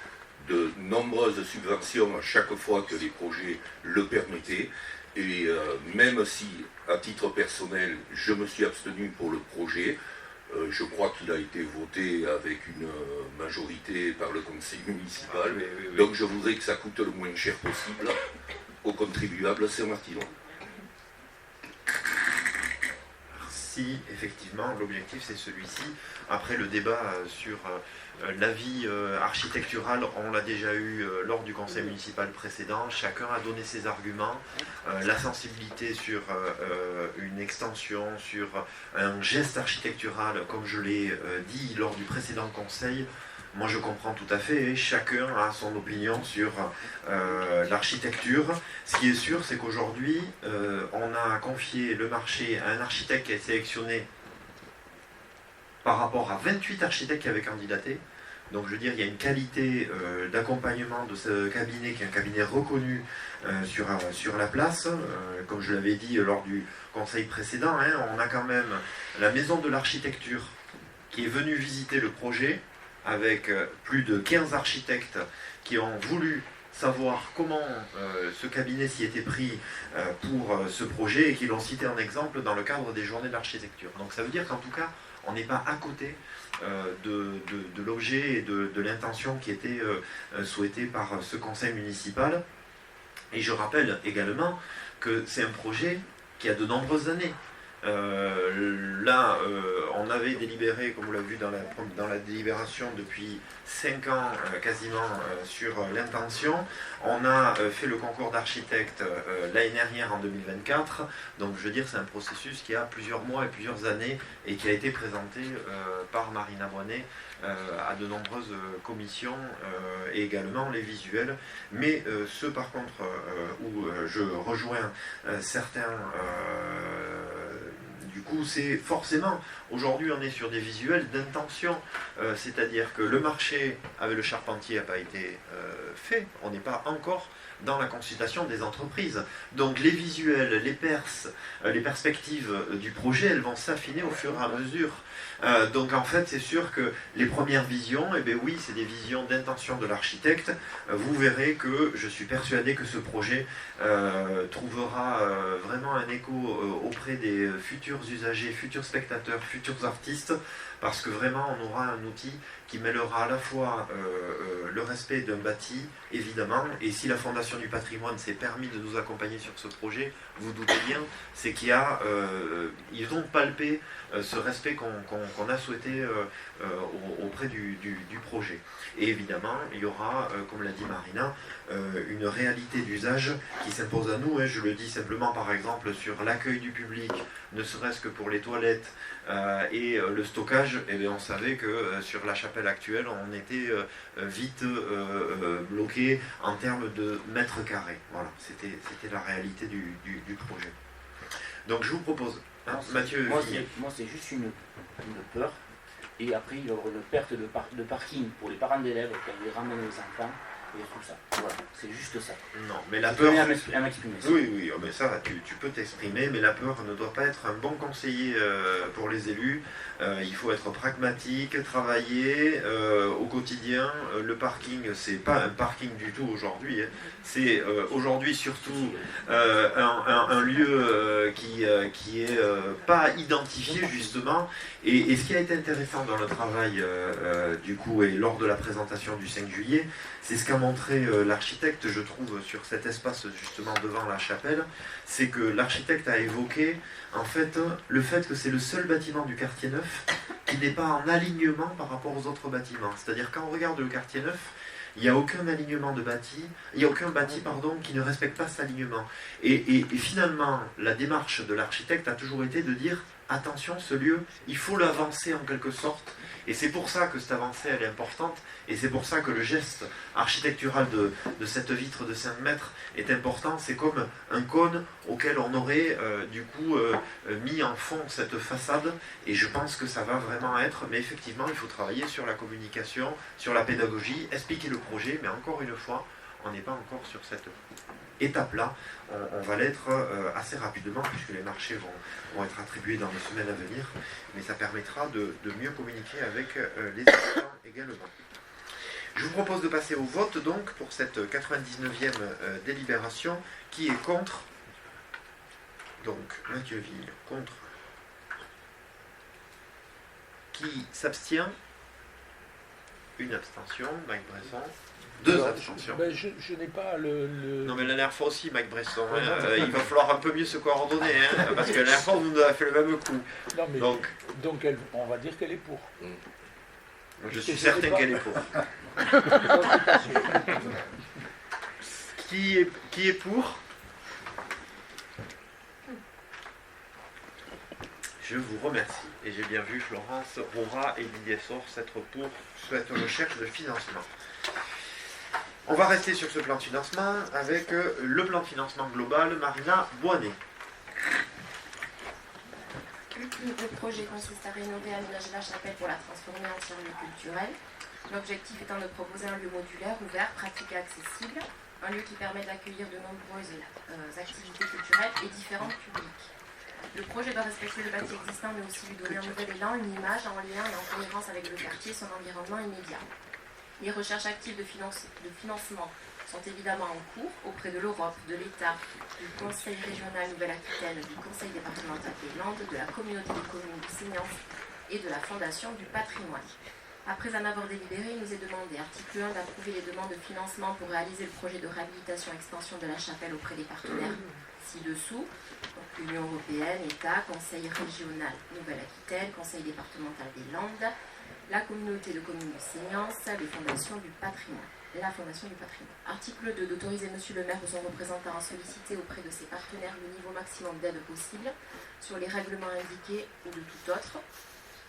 de nombreuses subventions à chaque fois que les projets le permettaient. Et même si, à titre personnel, je me suis abstenu pour le projet, je crois qu'il a été voté avec une majorité par le conseil municipal. Oui. Donc je voudrais que ça coûte le moins cher possible aux contribuables saint-martinois. si effectivement l'objectif c'est celui-ci. Après le débat sur l'avis architectural, on l'a déjà eu lors du conseil municipal précédent, chacun a donné ses arguments, la sensibilité sur une extension, sur un geste architectural, comme je l'ai dit lors du précédent conseil, moi je comprends tout à fait, et chacun a son opinion sur l'architecture. Ce qui est sûr, c'est qu'aujourd'hui, on a confié le marché à un architecte qui a été sélectionné par rapport à 28 architectes qui avaient candidaté. Donc je veux dire, il y a une qualité d'accompagnement de ce cabinet, qui est un cabinet reconnu sur la place. Comme je l'avais dit lors du conseil précédent, hein, on a quand même la maison de l'architecture qui est venue visiter le projet, avec plus de 15 architectes qui ont voulu savoir comment ce cabinet s'y était pris pour ce projet et qui l'ont cité en exemple dans le cadre des journées de l'architecture. Donc ça veut dire qu'en tout cas, on n'est pas à côté de l'objet et de l'intention qui était souhaitée par ce conseil municipal. Et je rappelle également que c'est un projet qui a de nombreuses années. Là, on avait délibéré, comme vous l'avez vu dans la délibération, depuis 5 ans quasiment sur l'intention. On a fait le concours d'architecte l'année dernière en 2024. Donc je veux dire, c'est un processus qui a plusieurs mois et plusieurs années et qui a été présenté par Marina Boinet à de nombreuses commissions et également les visuels. Mais ceux par contre où je rejoins certains... Du coup, c'est forcément, aujourd'hui on est sur des visuels d'intention, c'est-à-dire que le marché avec le charpentier n'a pas été fait, on n'est pas encore dans la consultation des entreprises. Donc les visuels, les perspectives du projet, elles vont s'affiner au fur et à mesure. Donc en fait, c'est sûr que les premières visions, eh bien oui, c'est des visions d'intention de l'architecte. Vous verrez que je suis persuadé que ce projet trouvera vraiment un écho auprès des futurs usagers, futurs spectateurs, futurs artistes, parce que vraiment on aura un outil qui mêlera à la fois le respect d'un bâti, évidemment, et si la Fondation du patrimoine s'est permis de nous accompagner sur ce projet, vous doutez bien, c'est qu'il y a, ils ont palpé ce respect qu'on a souhaité auprès du projet. Et évidemment, il y aura, comme l'a dit Marina, une réalité d'usage qui s'impose à nous. Je le dis simplement, par exemple, sur l'accueil du public, ne serait-ce que pour les toilettes et le stockage, eh bien, on savait que sur la chapelle actuelle, on était vite bloqué en termes de mètres carrés. Voilà, c'était la réalité du projet. Donc je vous propose, hein, Mathieu. Moi, c'est juste une peur. Et après, il y aura une perte de parking pour les parents d'élèves quand ils ramènent les enfants. Et tout ça. Voilà, c'est juste ça. Non, mais la peur... à m'exprimer. Oui, mais ça, tu peux t'exprimer, mais la peur ne doit pas être un bon conseiller pour les élus. Il faut être pragmatique, travailler au quotidien. Le parking, c'est pas un parking du tout aujourd'hui. Hein. C'est aujourd'hui surtout un lieu qui est pas identifié justement. Et ce qui a été intéressant dans le travail du coup et lors de la présentation du 5 juillet, c'est ce qu'a montré l'architecte, je trouve, sur cet espace justement devant la chapelle, c'est que l'architecte a évoqué en fait le fait que c'est le seul bâtiment du quartier neuf qui n'est pas en alignement par rapport aux autres bâtiments. C'est-à-dire quand on regarde le quartier neuf, il n'y a aucun alignement de bâti, il n'y a aucun bâti qui ne respecte pas cet alignement. Et finalement, la démarche de l'architecte a toujours été de dire attention, ce lieu, il faut l'avancer en quelque sorte. Et c'est pour ça que cette avancée, elle est importante. Et c'est pour ça que le geste architectural de cette vitre de 5 mètres est important. C'est comme un cône auquel on aurait du coup mis en fond cette façade. Et je pense que ça va vraiment être... Mais effectivement, il faut travailler sur la communication, sur la pédagogie, expliquer le projet. Mais encore une fois, on n'est pas encore sur cette étape-là. On va l'être assez rapidement puisque les marchés vont être attribués dans les semaines à venir. Mais ça permettra de mieux communiquer avec les habitants également. Je vous propose de passer au vote donc pour cette 99e délibération. Qui est contre? Donc Mathieu Ville contre. Qui s'abstient? Une abstention, Mike Bresson. 2 abstentions. Ben, je n'ai pas le... Non, mais la dernière fois aussi, Mike Bresson, il va falloir un peu mieux se coordonner, parce que la dernière fois, on nous a fait le même coup. Non, mais donc on va dire qu'elle est pour. Je suis certain qu'elle est pour. Qui est pour? Je vous remercie. Et j'ai bien vu Florence Rora et Didier Source être pour cette recherche de financement. On va rester sur ce plan de financement avec le plan de financement global. Marina Boinet. Le projet consiste à rénover et aménager la chapelle pour la transformer en tiers-lieu culturel. L'objectif étant de proposer un lieu modulaire, ouvert, pratique et accessible, un lieu qui permet d'accueillir de nombreuses activités culturelles et différents publics. Le projet doit respecter le bâti existant, mais aussi lui donner un nouvel élan, une image en lien et en cohérence avec le quartier et son environnement immédiat. Les recherches actives de financement sont évidemment en cours auprès de l'Europe, de l'État, du Conseil régional Nouvelle-Aquitaine, du Conseil départemental des Landes, de la communauté des communes du Seignance et de la Fondation du patrimoine. Après en avoir délibéré, il nous est demandé, article 1, d'approuver les demandes de financement pour réaliser le projet de réhabilitation et extension de la chapelle auprès des partenaires ci-dessous, Union européenne, État, Conseil régional Nouvelle-Aquitaine, Conseil départemental des Landes, la communauté de communes du Seignance, les fondations du patrimoine. La Fondation du patrimoine. Article 2, d'autoriser Monsieur le maire ou son représentant à solliciter auprès de ses partenaires le niveau maximum d'aide possible sur les règlements indiqués ou de tout autre.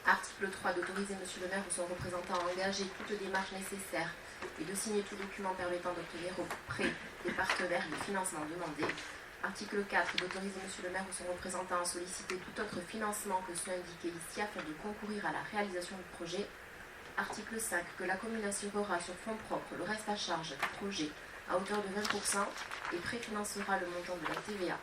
Article 3, d'autoriser Monsieur le maire ou son représentant à engager toute démarche nécessaire et de signer tout document permettant d'obtenir auprès des partenaires le financement demandé. Article 4, d'autoriser Monsieur le maire ou son représentant à solliciter tout autre financement que ceux indiqués ici afin de concourir à la réalisation du projet. Article 5, que la commune assurera sur fonds propres le reste à charge du projet à hauteur de 20% et préfinancera le montant de la TVA.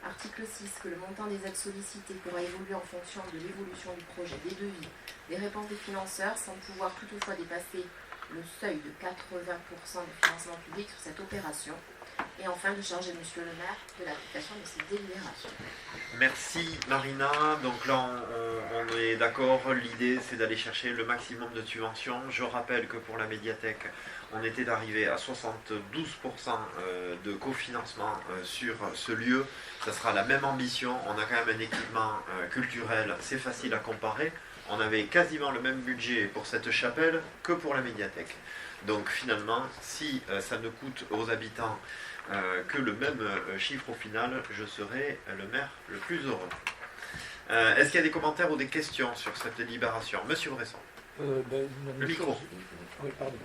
Article 6, que le montant des aides sollicitées pourra évoluer en fonction de l'évolution du projet, des devis, des réponses des financeurs, sans pouvoir toutefois dépasser le seuil de 80% de financement public sur cette opération. Et enfin, de charger Monsieur le maire de l'application de ces délibérations. Merci Marina. Donc là, on est d'accord. L'idée, c'est d'aller chercher le maximum de subventions. Je rappelle que pour la médiathèque, on était d'arriver à 72% de cofinancement sur ce lieu. Ça sera la même ambition. On a quand même un équipement culturel. C'est facile à comparer. On avait quasiment le même budget pour cette chapelle que pour la médiathèque. Donc finalement, si ça ne coûte aux habitants que le même chiffre au final, je serai le maire le plus heureux. Est-ce qu'il y a des commentaires ou des questions sur cette délibération? Monsieur Bresson. Le micro. Oui, pardon.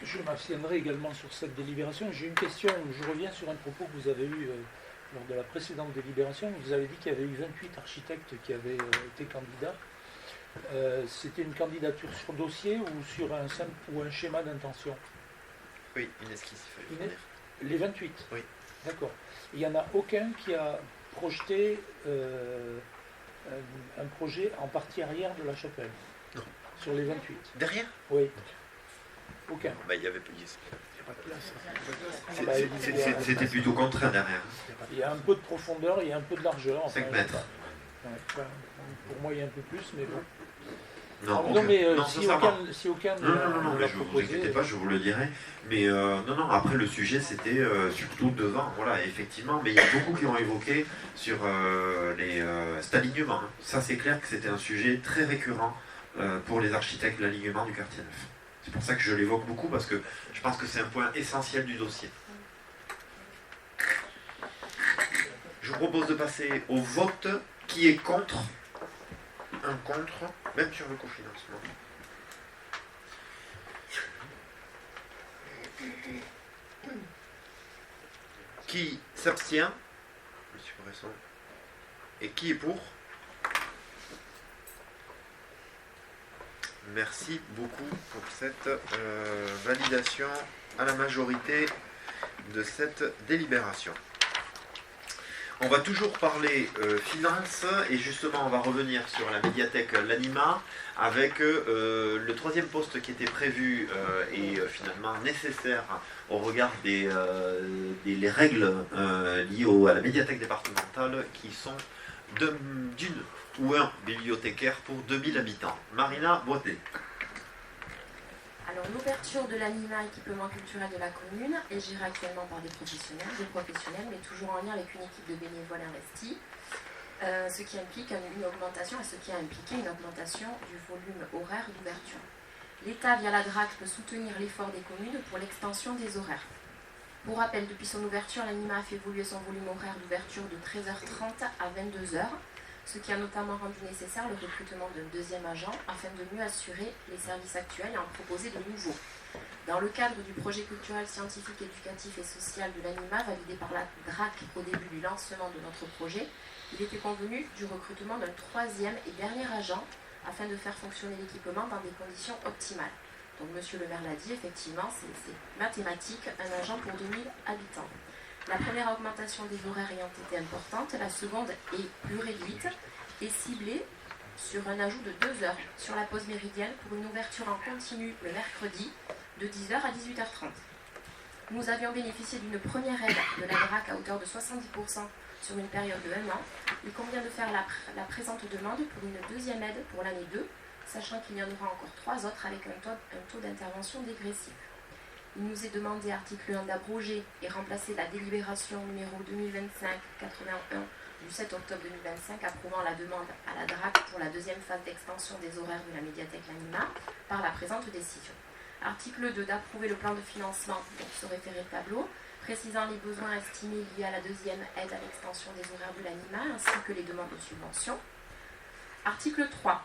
Je m'abstiendrai également sur cette délibération. J'ai une question, je reviens sur un propos que vous avez eu lors de la précédente délibération. Vous avez dit qu'il y avait eu 28 architectes qui avaient été candidats. C'était une candidature sur dossier ou sur un simple ou un schéma d'intention? Oui, une esquisse. Les 28? Oui. D'accord. Il n'y en a aucun qui a projeté un projet en partie arrière de la chapelle? Non. Sur les 28? Derrière? Oui. Aucun. Bah, il y avait pas de place. C'était plutôt contraint derrière. Il y a un peu de profondeur, il y a un peu de largeur. 5 mètres. Pour moi, il y a un peu plus, mais bon. Non, mais non, si aucun non, mais je ne vous inquiétez pas, je vous le dirai. Mais non, après le sujet c'était surtout devant, voilà, effectivement, mais il y a beaucoup qui ont évoqué sur cet alignement. Hein. Ça c'est clair que c'était un sujet très récurrent pour les architectes, l'alignement du quartier neuf. C'est pour ça que je l'évoque beaucoup, parce que je pense que c'est un point essentiel du dossier. Je vous propose de passer au vote. Qui est contre? Un contre, même sur le cofinancement. Qui s'abstient? Monsieur Bresson. Et qui est pour? Merci beaucoup pour cette validation à la majorité de cette délibération. On va toujours parler finances et justement on va revenir sur la médiathèque L'Anima avec le troisième poste qui était prévu et finalement nécessaire au regard des règles liées à la médiathèque départementale qui sont d'une ou un bibliothécaire pour 2000 habitants. Marina Boité. Alors l'ouverture de l'anima équipement culturel de la commune est gérée actuellement par des professionnels, mais toujours en lien avec une équipe de bénévoles investis, ce qui implique une augmentation et ce qui a impliqué une augmentation du volume horaire d'ouverture. L'État, via la DRAC, peut soutenir l'effort des communes pour l'extension des horaires. Pour rappel, depuis son ouverture, l'anima a fait évoluer son volume horaire d'ouverture de 13h30 à 22h, ce qui a notamment rendu nécessaire le recrutement d'un deuxième agent afin de mieux assurer les services actuels et en proposer de nouveaux. Dans le cadre du projet culturel, scientifique, éducatif et social de l'anima validé par la DRAC au début du lancement de notre projet, il était convenu du recrutement d'un troisième et dernier agent afin de faire fonctionner l'équipement dans des conditions optimales. Donc monsieur le maire l'a dit, effectivement, c'est mathématique, un agent pour 2000 habitants. La première augmentation des horaires ayant été importante, la seconde est plus réduite et ciblée sur un ajout de 2 heures sur la pause méridienne pour une ouverture en continu le mercredi de 10h à 18h30. Nous avions bénéficié d'une première aide de la DRAC à hauteur de 70% sur une période de 1 an. Il convient de faire la présente demande pour une deuxième aide pour l'année 2, sachant qu'il y en aura encore 3 autres avec un taux d'intervention dégressif. Il nous est demandé, article 1, d'abroger et remplacer la délibération numéro 2025-81 du 7 octobre 2025 approuvant la demande à la DRAC pour la deuxième phase d'extension des horaires de la médiathèque L'Anima par la présente décision. Article 2, d'approuver le plan de financement pour ce référé tableau, précisant les besoins estimés liés à la deuxième aide à l'extension des horaires de l'Anima ainsi que les demandes de subvention. Article 3,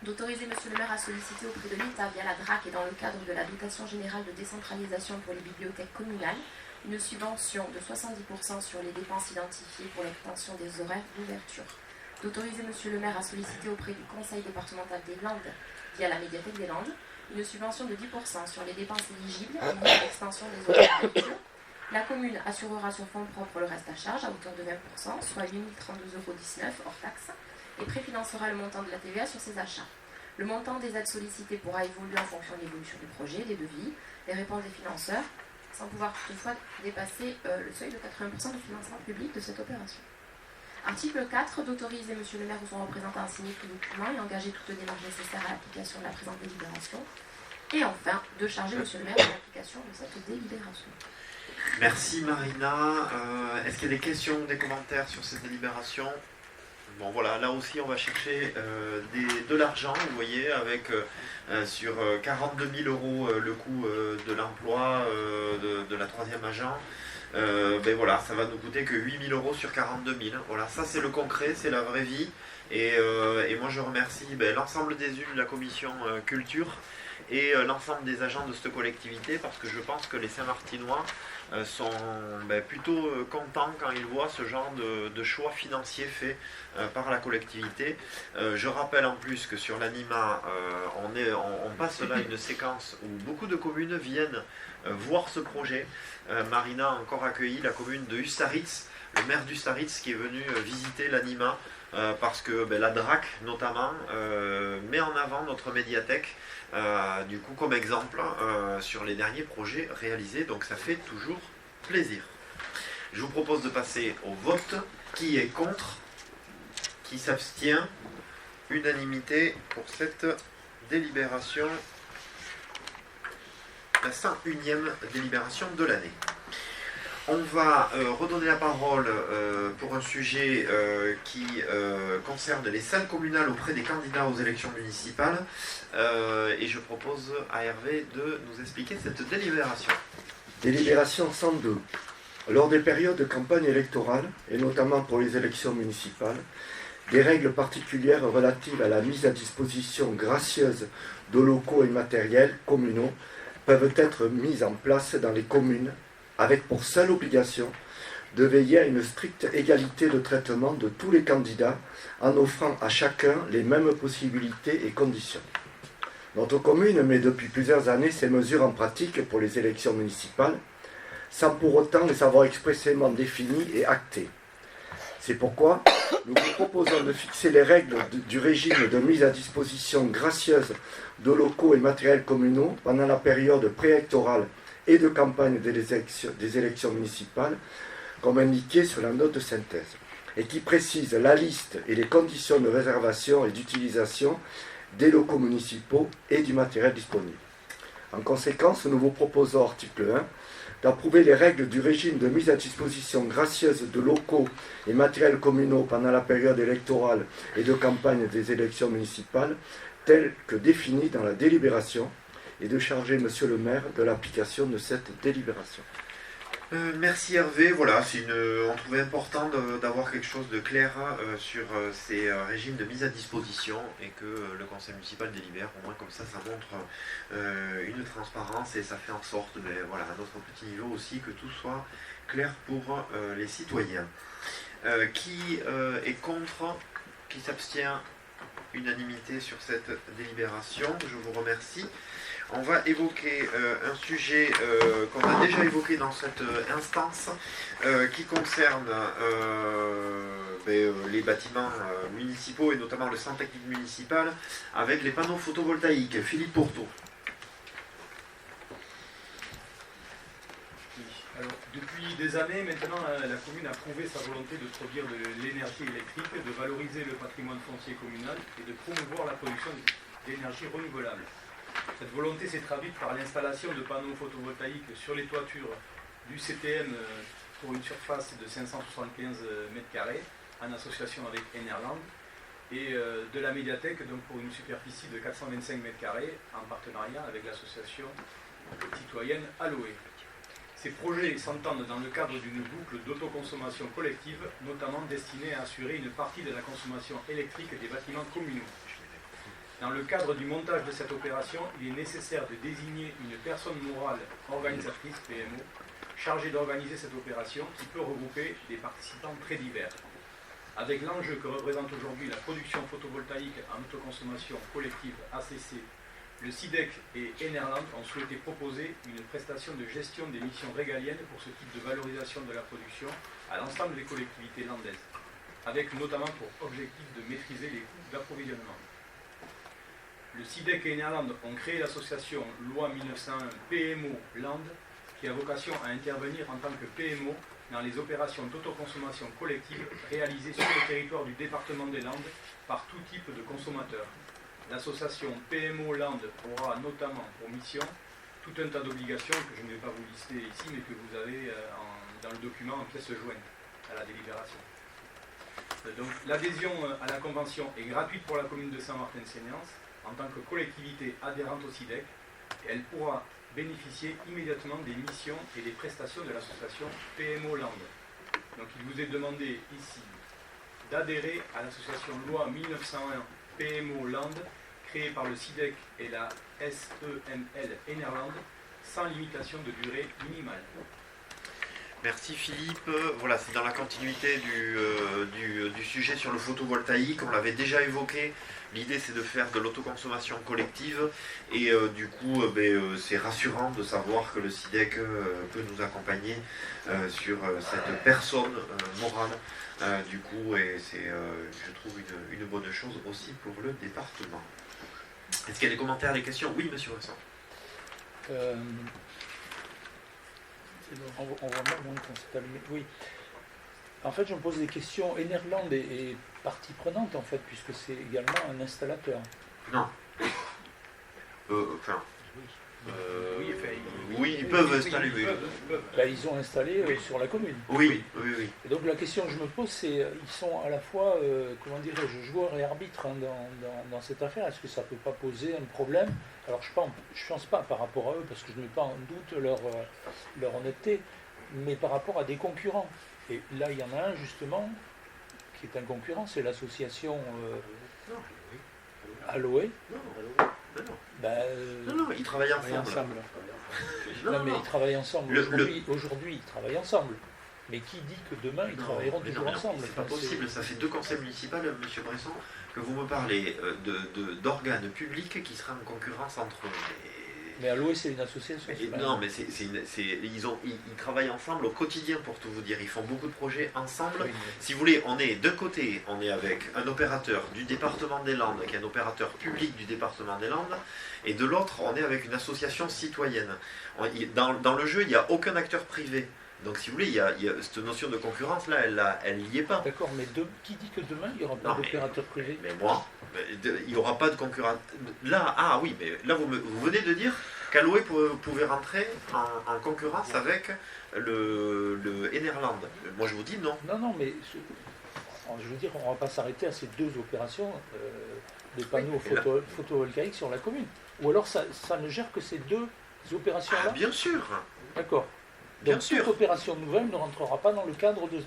d'autoriser M. le maire à solliciter auprès de l'État via la DRAC et dans le cadre de la dotation générale de décentralisation pour les bibliothèques communales une subvention de 70% sur les dépenses identifiées pour l'extension des horaires d'ouverture. D'autoriser M. le maire à solliciter auprès du Conseil départemental des Landes via la médiathèque des Landes une subvention de 10% sur les dépenses éligibles liées à l'extension des horaires d'ouverture. La commune assurera sur fonds propres le reste à charge à hauteur de 20%, soit 8 032,19 € hors taxe, et préfinancera le montant de la TVA sur ses achats. Le montant des aides sollicitées pourra évoluer en fonction de l'évolution du projet, des devis, des réponses des financeurs, sans pouvoir toutefois dépasser le seuil de 80% de financement public de cette opération. Article 4, d'autoriser M. le maire ou son représentant à signer tout document et engager toute démarche nécessaire à l'application de la présente délibération. Et enfin, de charger M. le maire de l'application de cette délibération. Merci Marina. Est-ce qu'il y a des questions ou des commentaires sur cette délibération ? Bon voilà, là aussi on va chercher de l'argent, vous voyez, avec sur 42 000 € le coût de l'emploi de la troisième agent. Ben voilà, ça va nous coûter que 8 000 € sur 42 000. Voilà, ça c'est le concret, c'est la vraie vie. Et moi je remercie l'ensemble des élus de la commission culture et l'ensemble des agents de cette collectivité parce que je pense que les Saint-Martinois sont plutôt contents quand ils voient ce genre de choix financiers faits par la collectivité. Je rappelle en plus que sur l'Anima, on passe là une séquence où beaucoup de communes viennent voir ce projet. Marina a encore accueilli la commune de Ustaritz, le maire d'Ustaritz qui est venu visiter l'Anima parce que la DRAC notamment met en avant notre médiathèque du coup comme exemple sur les derniers projets réalisés, donc ça fait toujours plaisir. Je vous propose de passer au vote. Qui est contre? Qui s'abstient? Unanimité pour cette délibération, la 101e délibération de l'année. On va redonner la parole pour un sujet qui concerne les salles communales auprès des candidats aux élections municipales. Et je propose à Hervé de nous expliquer cette délibération. Délibération 102. Lors des périodes de campagne électorale, et notamment pour les élections municipales, des règles particulières relatives à la mise à disposition gracieuse de locaux et matériels communaux peuvent être mises en place dans les communes avec pour seule obligation de veiller à une stricte égalité de traitement de tous les candidats en offrant à chacun les mêmes possibilités et conditions. Notre commune met depuis plusieurs années ces mesures en pratique pour les élections municipales, sans pour autant les avoir expressément définies et actées. C'est pourquoi nous vous proposons de fixer les règles du régime de mise à disposition gracieuse de locaux et matériels communaux pendant la période préélectorale et de campagne des élections municipales, comme indiqué sur la note de synthèse, et qui précise la liste et les conditions de réservation et d'utilisation des locaux municipaux et du matériel disponible. En conséquence, nous vous proposons, article 1, d'approuver les règles du régime de mise à disposition gracieuse de locaux et matériels communaux pendant la période électorale et de campagne des élections municipales, telles que définies dans la délibération, et de charger Monsieur le maire de l'application de cette délibération. Merci Hervé. Voilà, on trouvait important d'avoir quelque chose de clair sur ces régimes de mise à disposition et que le conseil municipal délibère. Au moins comme ça montre une transparence et ça fait en sorte, voilà, à notre petit niveau aussi, que tout soit clair pour les citoyens. Qui est contre, qui s'abstient? Unanimité sur cette délibération. Je vous remercie. On va évoquer un sujet qu'on a déjà évoqué dans cette instance qui concerne les bâtiments municipaux et notamment le centre technique municipal avec les panneaux photovoltaïques. Philippe Pourtot. Alors, depuis des années maintenant, la commune a prouvé sa volonté de produire de l'énergie électrique, de valoriser le patrimoine foncier communal et de promouvoir la production d'énergie renouvelable. Cette volonté s'est traduite par l'installation de panneaux photovoltaïques sur les toitures du CTM pour une surface de 575 m² en association avec Enerland et de la médiathèque donc pour une superficie de 425 m² en partenariat avec l'association citoyenne Aloé. Ces projets s'entendent dans le cadre d'une boucle d'autoconsommation collective, notamment destinée à assurer une partie de la consommation électrique des bâtiments communaux. Dans le cadre du montage de cette opération, il est nécessaire de désigner une personne morale organisatrice, PMO, chargée d'organiser cette opération qui peut regrouper des participants très divers. Avec l'enjeu que représente aujourd'hui la production photovoltaïque en autoconsommation collective ACC, le SIDEC et Enerland ont souhaité proposer une prestation de gestion des missions régaliennes pour ce type de valorisation de la production à l'ensemble des collectivités landaises, avec notamment pour objectif de maîtriser les coûts d'approvisionnement. Le SIDEC et Enerland ont créé l'association Loi 1901 PMO Land, qui a vocation à intervenir en tant que PMO dans les opérations d'autoconsommation collective réalisées sur le territoire du département des Landes par tout type de consommateurs. L'association PMO Land aura notamment pour mission tout un tas d'obligations que je ne vais pas vous lister ici, mais que vous avez dans le document en pièce jointe à la délibération. Donc l'adhésion à la convention est gratuite pour la commune de Saint-Martin-de-Seignances en tant que collectivité adhérente au SIDEC, et elle pourra bénéficier immédiatement des missions et des prestations de l'association PMO Land. Donc il vous est demandé ici d'adhérer à l'association Loi 1901 PMO Land, créée par le SIDEC et la SEML Enerland, sans limitation de durée minimale. Merci Philippe. Voilà, c'est dans la continuité du sujet sur le photovoltaïque. On l'avait déjà évoqué. L'idée, c'est de faire de l'autoconsommation collective. Et du coup, c'est rassurant de savoir que le SIDEC peut nous accompagner sur cette personne morale. Du coup, et c'est, je trouve, une bonne chose aussi pour le département. Est-ce qu'il y a des commentaires, des questions? Oui, monsieur Vincent. On voit moins qu'on s'est allumé. Oui. En fait, je me pose des questions. Enerland est partie prenante, en fait, puisque c'est également un installateur. Non. Oui, ils peuvent installer. Ils ont installé sur la commune. Oui. Et donc la question que je me pose, c'est ils sont à la fois, joueurs et arbitres dans cette affaire. Est-ce que ça ne peut pas poser un problème? Alors je pense pas par rapport à eux, parce que je ne mets pas en doute leur honnêteté, mais par rapport à des concurrents. Et là, il y en a un, justement, qui est un concurrent, c'est l'association Aloé. Non, ils travaillent ensemble. Non, mais ils travaillent ensemble. Aujourd'hui, ils travaillent ensemble. Mais qui dit que demain, ils travailleront toujours ensemble? C'est pas possible. Ça fait 2 conseils municipaux, monsieur Bresson, que vous me parlez d'organes publics qui seraient en concurrence entre eux. Mais Aloé, c'est une association. Non, mais ils travaillent ensemble au quotidien, pour tout vous dire. Ils font beaucoup de projets ensemble. Oui, mais... Si vous voulez, on est de côté, on est avec un opérateur du département des Landes, qui est un opérateur public du département des Landes, et de l'autre, on est avec une association citoyenne. Dans le jeu, il n'y a aucun acteur privé. Donc, si vous voulez, il y a cette notion de concurrence, là, elle n'y est pas. D'accord, mais qui dit que demain, il n'y aura pas d'opérateur privé? Mais moi, il n'y aura pas de concurrence. Là, oui, mais là, vous venez de dire Callaway pouvait rentrer en concurrence avec le Enerland. Moi je vous dis non. Non, mais je veux dire, on ne va pas s'arrêter à ces deux opérations de panneaux photovoltaïques sur la commune. Ou alors ça ne gère que ces deux opérations-là? Ah, bien sûr. D'accord. Bien Donc sûr. toute opération nouvelle ne rentrera pas dans le cadre de...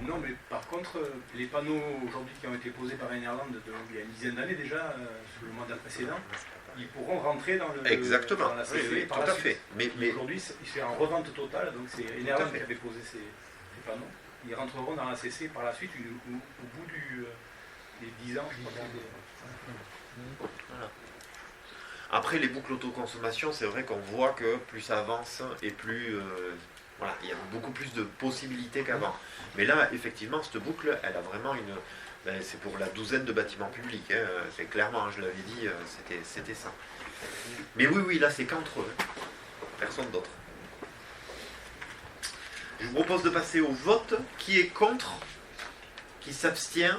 Non, mais par contre, les panneaux aujourd'hui qui ont été posés par Enerland il y a une dizaine d'années déjà, sous le mandat précédent, ils pourront rentrer dans la CC. Oui, tout à fait. Mais aujourd'hui, c'est en revente totale, donc c'est Enerland qui avait posé ces panneaux. Ils rentreront dans la CC par la suite au bout des 10 ans. Voilà. Après, les boucles autoconsommation, c'est vrai qu'on voit que plus ça avance et plus... voilà, il y a beaucoup plus de possibilités qu'avant. Mais là, effectivement, cette boucle, elle a vraiment une... c'est pour la douzaine de bâtiments publics. Hein, c'est clairement, je l'avais dit, c'était ça. Mais oui, là, c'est qu'entre eux. Personne d'autre. Je vous propose de passer au vote. Qui est contre? Qui s'abstient?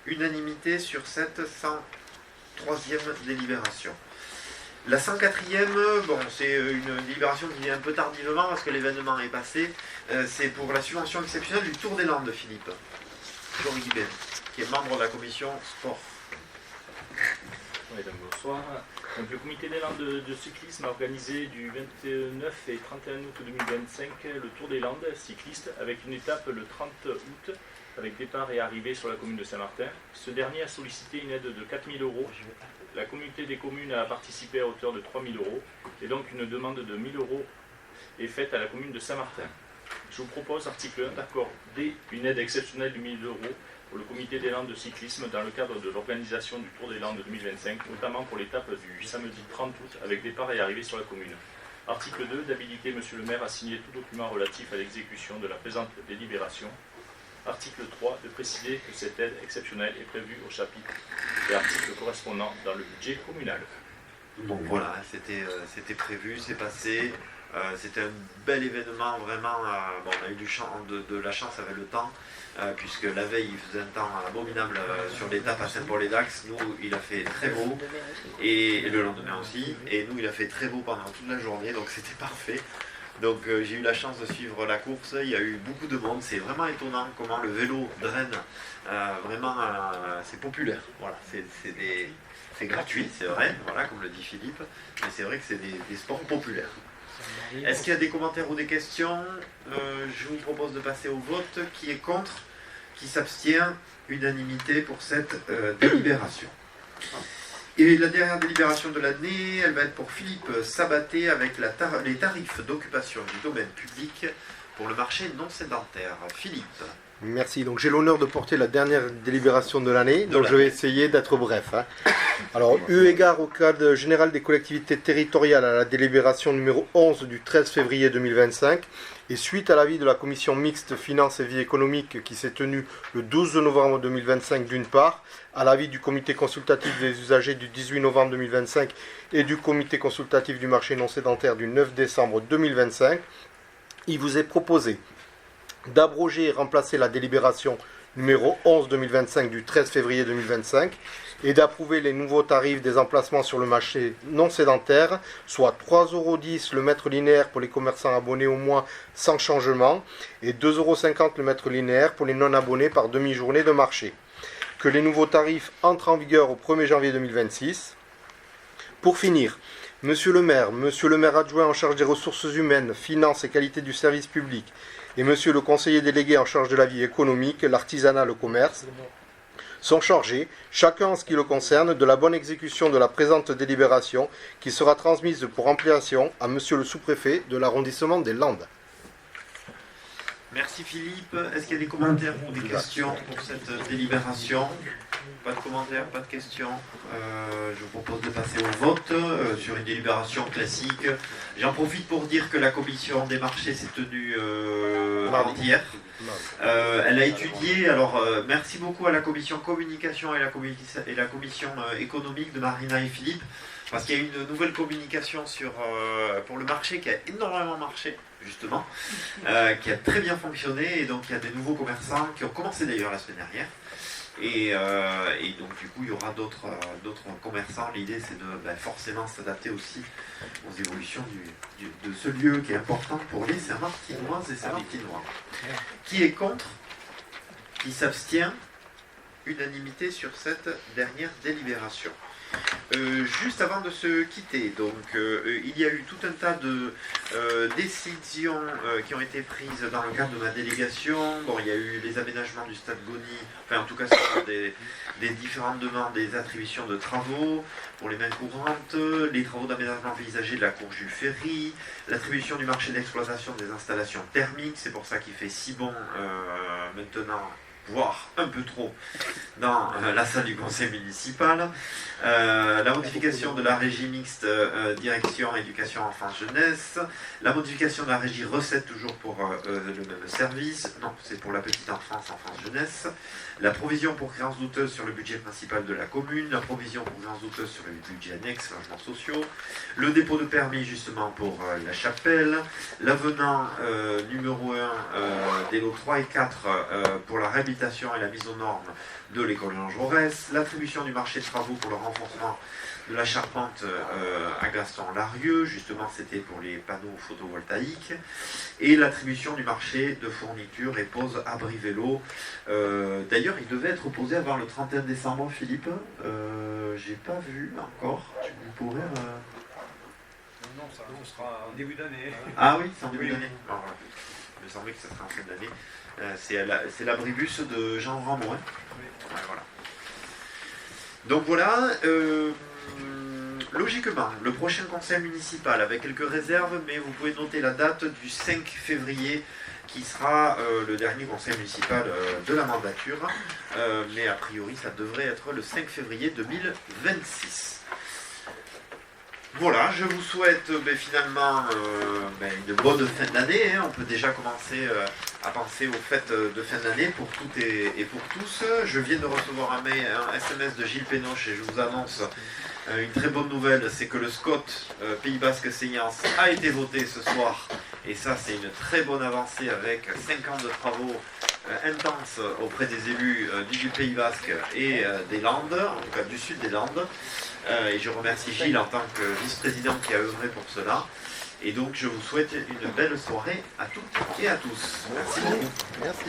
Unanimité sur cette 103e délibération. La 104e, bon, c'est une délibération qui vient un peu tardivement parce que l'événement est passé. C'est pour la subvention exceptionnelle du Tour des Landes, Philippe. Jean-Guy Guibert, qui est membre de la commission sport. Oui, donc bonsoir. Donc, le comité des Landes de cyclisme a organisé du 29 et 31 août 2025 le Tour des Landes cycliste avec une étape le 30 août avec départ et arrivée sur la commune de Saint-Martin. Ce dernier a sollicité une aide de 4 000 €. La communauté des communes a participé à hauteur de 3 000 € et donc une demande de 1 000 € est faite à la commune de Saint-Martin. Je vous propose, article 1, d'accorder une aide exceptionnelle de 1 000 € pour le comité des Landes de cyclisme dans le cadre de l'organisation du Tour des Landes 2025, notamment pour l'étape du samedi 30 août avec départ et arrivée sur la commune. Article 2, d'habiliter Monsieur le maire à signer tout document relatif à l'exécution de la présente délibération. Article 3, de préciser que cette aide exceptionnelle est prévue au chapitre et articles correspondants dans le budget communal. Donc voilà, c'était prévu, c'est passé. C'était un bel événement, vraiment. Bon, on a eu de la chance avec le temps, puisque la veille il faisait un temps abominable sur l'étape à Saint-Paul-et-Dax. Nous, il a fait très beau, et le lendemain aussi. Et nous, il a fait très beau pendant toute la journée, donc c'était parfait. Donc j'ai eu la chance de suivre la course, il y a eu beaucoup de monde, c'est vraiment étonnant comment le vélo draine, vraiment c'est populaire, voilà, c'est gratuit, c'est vrai, voilà, comme le dit Philippe, mais c'est vrai que c'est des sports populaires. Est-ce qu'il y a des commentaires ou des questions? Je vous propose de passer au vote. Qui est contre? Qui s'abstient? Unanimité pour cette délibération. Et la dernière délibération de l'année, elle va être pour Philippe Sabaté avec les tarifs d'occupation du domaine public pour le marché non sédentaire. Philippe. Merci. Donc j'ai l'honneur de porter la dernière délibération de l'année, donc je vais essayer d'être bref. Alors, eu égard au cadre général des collectivités territoriales à la délibération numéro 11 du 13 février 2025, et suite à l'avis de la commission mixte finances et vie économique qui s'est tenue le 12 novembre 2025 d'une part, à l'avis du comité consultatif des usagers du 18 novembre 2025 et du comité consultatif du marché non sédentaire du 9 décembre 2025, il vous est proposé d'abroger et remplacer la délibération numéro 11-2025 du 13 février 2025 et d'approuver les nouveaux tarifs des emplacements sur le marché non sédentaire, soit 3,10 € le mètre linéaire pour les commerçants abonnés au moins sans changement et 2,50 € le mètre linéaire pour les non-abonnés par demi-journée de marché. Que les nouveaux tarifs entrent en vigueur au 1er janvier 2026. Pour finir, Monsieur le maire adjoint en charge des ressources humaines, finances et qualité du service public, et Monsieur le conseiller délégué en charge de la vie économique, l'artisanat, le commerce, sont chargés, chacun en ce qui le concerne, de la bonne exécution de la présente délibération qui sera transmise pour ampliation à Monsieur le sous-préfet de l'arrondissement des Landes. Merci Philippe. Est-ce qu'il y a des commentaires ou des questions pour cette délibération? Pas de commentaires, pas de questions. Je vous propose de passer au vote sur une délibération classique. J'en profite pour dire que la commission des marchés s'est tenue hier. Elle a étudié, alors merci beaucoup à la commission communication et la commission économique de Marina et Philippe, parce qu'il y a une nouvelle communication pour le marché qui a énormément marché, justement, qui a très bien fonctionné, et donc il y a des nouveaux commerçants qui ont commencé d'ailleurs la semaine dernière. Et donc du coup il y aura d'autres commerçants. L'idée c'est de forcément s'adapter aussi aux évolutions de ce lieu qui est important pour les Saint-Martinoises et Saint-Martinois. Qui est contre? Qui s'abstient? Unanimité sur cette dernière délibération. Juste avant de se quitter, donc il y a eu tout un tas de décisions qui ont été prises dans le cadre de ma délégation. Bon, il y a eu les aménagements du stade Goni, enfin en tout cas sur des différentes demandes, des attributions de travaux pour les mains courantes, les travaux d'aménagement paysager de la cour Jules Ferry, l'attribution du marché d'exploitation des installations thermiques, c'est pour ça qu'il fait si bon maintenant, voire un peu trop, dans la salle du conseil municipal, la modification de la régie mixte direction, éducation, enfance, jeunesse, la modification de la régie recette toujours pour le même service, non, c'est pour la petite enfance, enfance, jeunesse, la provision pour créances douteuses sur le budget principal de la commune, la provision pour créances douteuses sur le budget annexe, logements sociaux, le dépôt de permis justement pour la chapelle, l'avenant numéro 1 des lots 3 et 4 pour la réhabilitation et la mise aux normes de l'école Jean Jaurès, l'attribution du marché de travaux pour le renforcement de la charpente à Gaston-Larieux, justement c'était pour les panneaux photovoltaïques, et l'attribution du marché de fournitures et pose abri vélo. D'ailleurs il devait être posé avant le 31 décembre, Philippe, j'ai pas vu encore, vous pourrez... Non, ça sera en début d'année. Ah oui, c'est en début d'année. Il me semblait que ça serait en fin d'année. C'est l'abribus de Jean Rameau. Hein. Oui. Ouais, voilà. Donc voilà, logiquement, le prochain conseil municipal, avec quelques réserves, mais vous pouvez noter la date du 5 février, qui sera le dernier conseil municipal de la mandature. Mais a priori, ça devrait être le 5 février 2026. Voilà, je vous souhaite finalement une bonne fin d'année. Hein. On peut déjà commencer à penser aux fêtes de fin d'année pour toutes et pour tous. Je viens de recevoir un SMS de Gilles Pénoche et je vous annonce une très bonne nouvelle, c'est que le SCOT Pays Basque Seignance a été voté ce soir. Et ça, c'est une très bonne avancée avec 5 ans de travaux intenses auprès des élus du Pays Basque et des Landes, en tout cas du sud des Landes. Et je remercie Gilles en tant que vice-président qui a œuvré pour cela. Et donc je vous souhaite une belle soirée à toutes et à tous. Merci beaucoup. Merci.